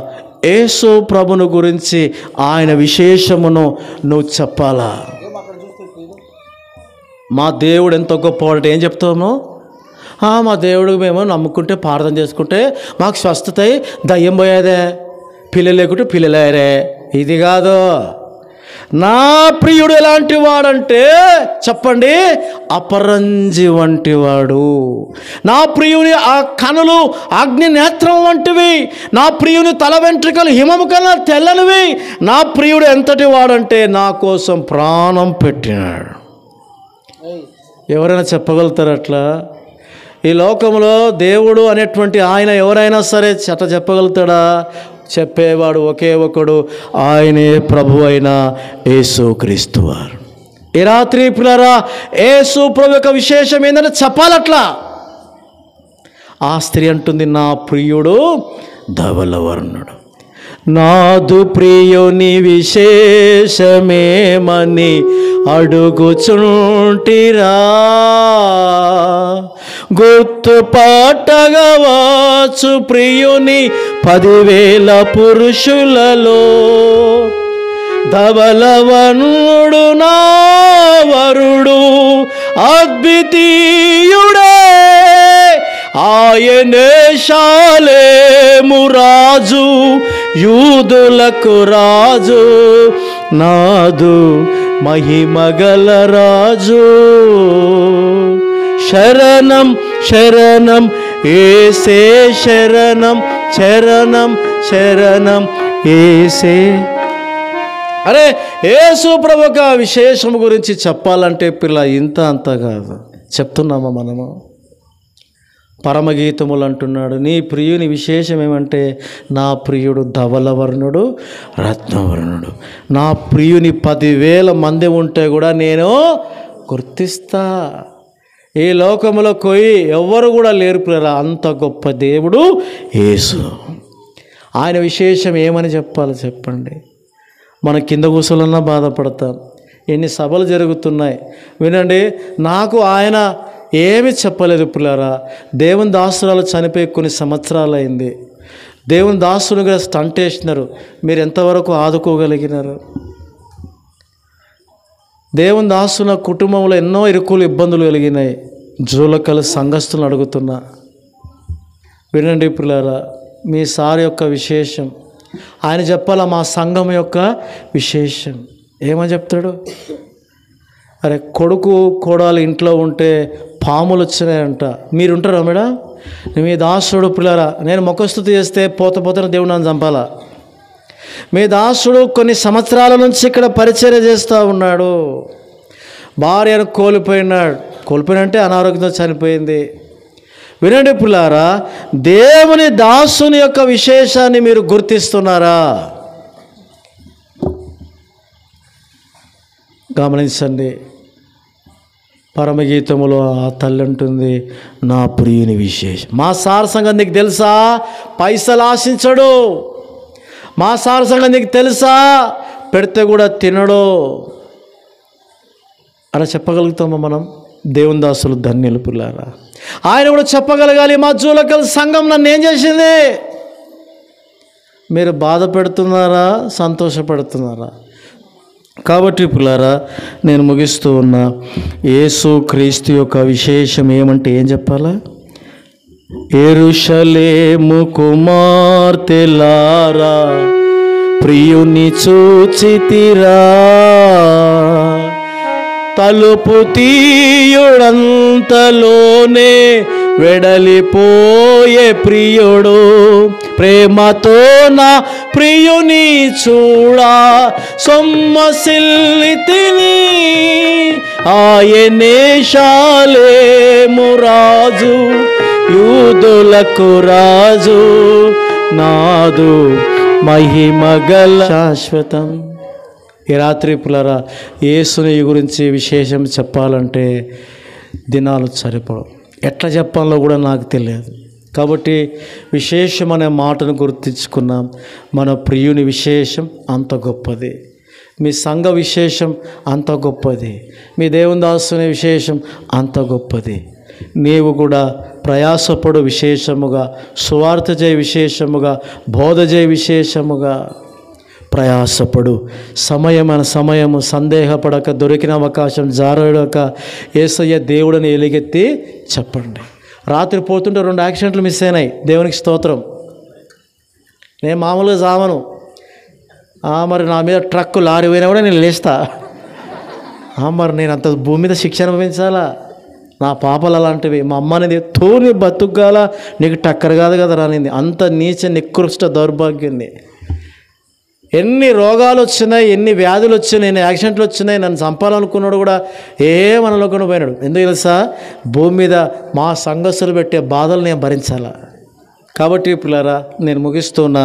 యేసు ప్రభును గురించి ఆయన విశేషమును నువ్వు చెప్పాలా. మా దేవుడు ఎంత గొప్పవాడంటే ఏం చెప్తాము? మా దేవుడు మేము నమ్ముకుంటే ప్రార్థన చేసుకుంటే మాకు స్వస్థత అయి దయ్యం పోయేదే, పిల్లలు లేకుంటే పిల్లలేరే. ఇది కాదు. నా ప్రియుడు ఎలాంటి వాడంటే చెప్పండి, అపరంజి వంటివాడు. నా ప్రియుని ఆ కనులు అగ్ని నేత్రం వంటివి. నా ప్రియుని తల వెంట్రుకలు హిమము కన్నా తెల్లనివి. నా ప్రియుడు ఎంతటి వాడంటే నా కోసం ప్రాణం పెట్టినాడు. ఎవరైనా చెప్పగలుగుతారు అట్లా? ఈ లోకంలో దేవుడు అనేటువంటి ఆయన ఎవరైనా సరే చెప్పగలుగుతాడా? చెప్పేవాడు ఒకే ఒకడు, ఆయనే ప్రభు అయిన యేసుక్రీస్తు వారు. ఈ రాత్రి పిల్లరా, యేసు ప్రభు యొక్క విశేషం ఏంటంటే చెప్పాలట్లా. ఆ స్త్రీ అంటుంది, నా ప్రియుడు ధవలవర్ణుడు. నాదు ప్రియుని విశేషమేమని అడుగుచుంటిరా, గుర్తుపట్టగవచ్చు ప్రియుని 10,000 పురుషులలో. ధవలవర్ణుడు నా వరుడు అద్వితీయుడే, ఆయనే షాలేము రాజు, యూదులకు రాజు, నాదు మహిమగల రాజు. శరణం శరణం యేసే, శరణం శరణం శరణం యేసే. అరే, యేసు ప్రభు యొక్క విశేషం గురించి చెప్పాలంటే పిల్ల ఇంత అంత కాదు. చెప్తున్నామా మనము? పరమగీతములు అంటున్నాడు, నీ ప్రియుని విశేషం ఏమంటే నా ప్రియుడు ధవలవర్ణుడు రత్నవర్ణుడు. నా ప్రియుని 10,000 మంది ఉంటే కూడా నేను గుర్తిస్తా. ఈ లోకంలో ఎవ్వరు కూడా లేరు పిల్లరా, అంత గొప్ప దేవుడు యేసు. ఆయన విశేషం ఏమని చెప్పాలి చెప్పండి? మన కింద కూర్చోలన్నా బాధపడతాం. ఎన్ని సభలు జరుగుతున్నాయి వినండి. నాకు ఆయన ఏమి చెప్పలేదు పిల్లరా. దేవుని దాసురాలు చనిపోయి కొన్ని సంవత్సరాలు అయింది. దేవుని దాసులుగా స్టంట్ వేసినారు. మీరు ఎంతవరకు ఆదుకోగలిగినారు? దేవుని దాసుల కుటుంబంలో ఎన్నో ఇరుకులు ఇబ్బందులు కలిగినాయి. జూలకల సంఘస్థులను అడుగుతున్నా, వినండి పిల్లరా, మీ సార్ యొక్క విశేషం ఆయన చెప్పాలా. మా సంఘం యొక్క విశేషం ఏమని చెప్తాడు? అరే, కొడుకు కోడలు ఇంట్లో ఉంటే పాములు వచ్చినాయంట. మీరుంటారా మేడం? మీ దాసుడు పిల్లరా, నేను మొక్కస్థుతి చేస్తే పోతే దేవుడు నన్ను చంపాలా? మీ దాసుడు కొన్ని సంవత్సరాల నుంచి ఇక్కడ పరిచర్య చేస్తూ ఉన్నాడు. భార్యను కోల్పోయినంటే అనారోగ్యంతో చనిపోయింది. వినండి పిల్లారా, దేవుని దాసుని యొక్క విశేషాన్ని మీరు గుర్తిస్తున్నారా? గమనించండి. పరమగీతములో ఆ తల్లి అంటుంది, నా ప్రియుని విశేషం. మా సార్ సంగతి నీకు తెలుసా? పైసలు ఆశించడు. మా సార్ సంగతి నీకు తెలుసా? పెడితే కూడా తినడు. అలా చెప్పగలుగుతామా మనం? దేవుని దాసులు ధన్యులు పిల్లారా. ఆయన కూడా చెప్పగలగాలి, మా జూలకల్ సంఘం నన్ను ఏం చేసింది? మీరు బాధ పెడుతున్నారా, సంతోషపడుతున్నారా? కాబట్టి పిల్లారా, నేను ముగిస్తూ ఉన్నా. యేసు క్రీస్తు యొక్క విశేషం ఏమంటే ఏం చెప్పాలా? యెరూషలేము కుమార్తెలారా, ప్రియుని చూచితిరా, తలుపు తీయుడంతలోనే వెడలిపోయే ప్రియుడు, ప్రేమతో నా ప్రియుని చూడా సొమ్మసిల్లితిని, ఆయనే షాలేము రాజు, యూదులకు రాజు, నాదు మహిమగల శాశ్వతం. ఈ రాత్రి పిల్లరా, యేసుని గురించి విశేషం చెప్పాలంటే దినాలు సరిపడవు. ఎట్లా చెప్పాలో కూడా నాకు తెలియదు. కాబట్టి విశేషం అనే మాటను గుర్తించుకున్నాం. మన ప్రియుని విశేషం అంత గొప్పది. మీ సంఘ విశేషం అంత గొప్పది. మీ దేవుని దాసుని విశేషం అంత గొప్పది. నీవు కూడా ప్రయాసపడు విశేషముగా, సువార్త చేయ విశేషముగా, బోధ చేయ విశేషముగా ప్రయాసపడు. సమయము సందేహపడక, దొరికిన అవకాశం జారడక యేసయ్య దేవుడిని ఎలుగెత్తి చెప్పండి. రాత్రి పోతుంటే 2 యాక్సిడెంట్లు మిస్ అయినాయి. దేవునికి స్తోత్రం. నేను మామూలుగా జామను. మరి నా మీద ట్రక్ లారీ పోయినా కూడా నేను లేస్తా. మరి నేను అంత భూమి మీద శిక్ష అనుభవించాలా? నా పాపలు అలాంటివి. మా అమ్మ అనేది తోని బతుకుగాల, నీకు టక్కర్ కాదు కదా రానింది. అంత నీచ నికృష్ట దౌర్భాగ్యంది. ఎన్ని రోగాలు వచ్చినాయి, ఎన్ని వ్యాధులు వచ్చినాయి, ఎన్ని యాక్సిడెంట్లు వచ్చినాయి, నన్ను చంపాలనుకున్నాడు కూడా ఏమనలోకుండా పోయినాడు. ఎందుకు తెలుసా? భూమి మీద మా సంఘస్థులు పెట్టే బాధలు నేను భరించాలా. కాబట్టి పిల్లరా, నేను ముగిస్తున్న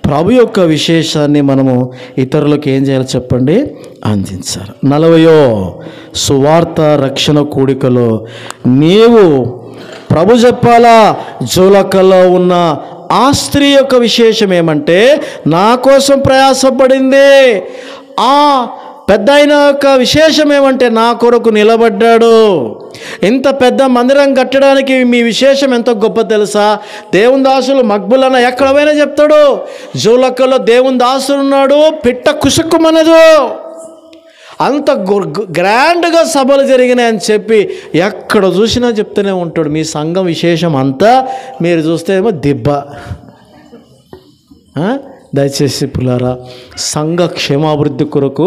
ప్రభు యొక్క విశేషాన్ని మనము ఇతరులకు ఏం చేయాలో చెప్పండి, అందించాలి. 40వ సువార్త రక్షణ కూడికలో నీవు ప్రభు చెప్పాలా, జోలకల్లో ఉన్న ఆ స్త్రీ యొక్క విశేషం ఏమంటే, నా కోసం ప్రయాసపడింది. ఆ పెద్ద ఆయన యొక్క విశేషం ఏమంటే, నా కొరకు నిలబడ్డాడు. ఇంత పెద్ద మందిరం కట్టడానికి మీ విశేషం ఎంతో గొప్ప తెలుసా? దేవుని దాసులు మక్బులన్న ఎక్కడ పోయినా చెప్తాడు, జోలక్కలో దేవుని దాసులు ఉన్నాడు, పిట్ట కుసుక్కుమనదు. అంత గ్రాండ్గా సభలు జరిగినాయని చెప్పి ఎక్కడ చూసినా చెప్తూనే ఉంటాడు. మీ సంఘం విశేషం అంతా మీరు చూస్తే ఏమో దిబ్బ. దయచేసి పిల్లారా, సంఘ క్షేమాభివృద్ధి కొరకు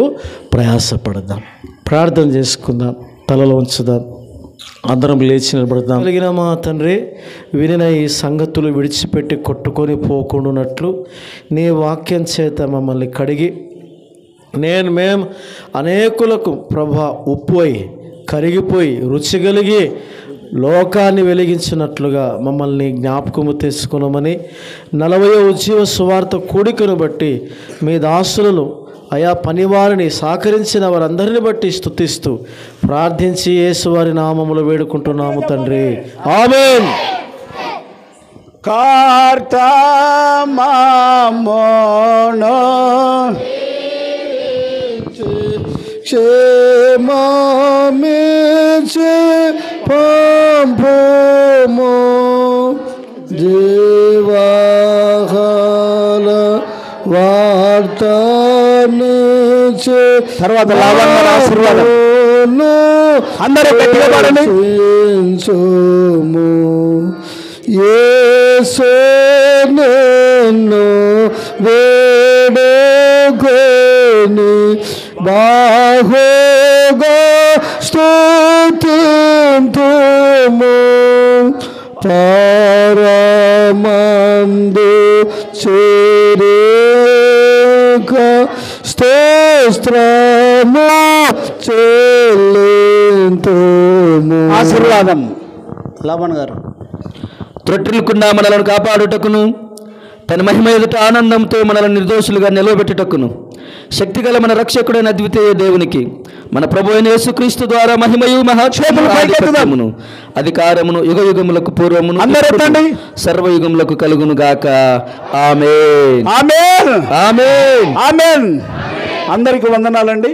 ప్రయాసపడదాం, ప్రార్థన చేసుకుందాం, తలలో ఉంచుదాం, అందరం లేచి నిలబడదాం. కలిగిన మా తండ్రి, వినిన ఈ సంగతులు విడిచిపెట్టి కొట్టుకొని పోకుండానట్లు నీ వాక్యం చేత మమ్మల్ని కడిగి మేము అనేకులకు ప్రభా ఉప్పు అయి కరిగిపోయి రుచి కలిగి లోకాన్ని వెలిగించినట్లుగా మమ్మల్ని జ్ఞాపకము తెచ్చుకున్నామని 40వ ఉజ్జీవ సువార్త కూడికను బట్టి మీ దాసులను ఆయా పనివారిని సహకరించిన వారందరిని బట్టి స్తుతిస్తూ ప్రార్థించి యేసువారి నామములో వేడుకుంటున్నాము తండ్రి, ఆమేన్. క్షేమమిచ్చి పంపుము జీవాహార వార్తనిచ్చి. తర్వాత లాభాల ఆశీర్వాదం అందరూ గట్టిగా పాడండి. యేసు నిన్ను వేడుకొని బాహుగా స్తుతింతుము, పరమందు చేరేక స్తోత్రము చెల్లింతుము. ఆశీర్వాదం. లాభన్ గారు. త్రొట్టిల్కుండా మనలను కాపాడుటకును, తన మహిమ ఎదుట ఆనందంతో మనలను నిర్దోషులుగా నిలవబెట్టుటకును శక్తిగల మన రక్షకుడైన అద్వితీయ దేవునికి మన ప్రభు అయిన యేసుక్రీస్తు ద్వారా మహిమయు మహాక్షేమమును అధికారమును యుగయుగములకు పూర్వమును సర్వయుగములకు కలుగును గాక. ఆమేన్. ఆమేన్. ఆమేన్. ఆమేన్. అందరికీ వందనాలండి.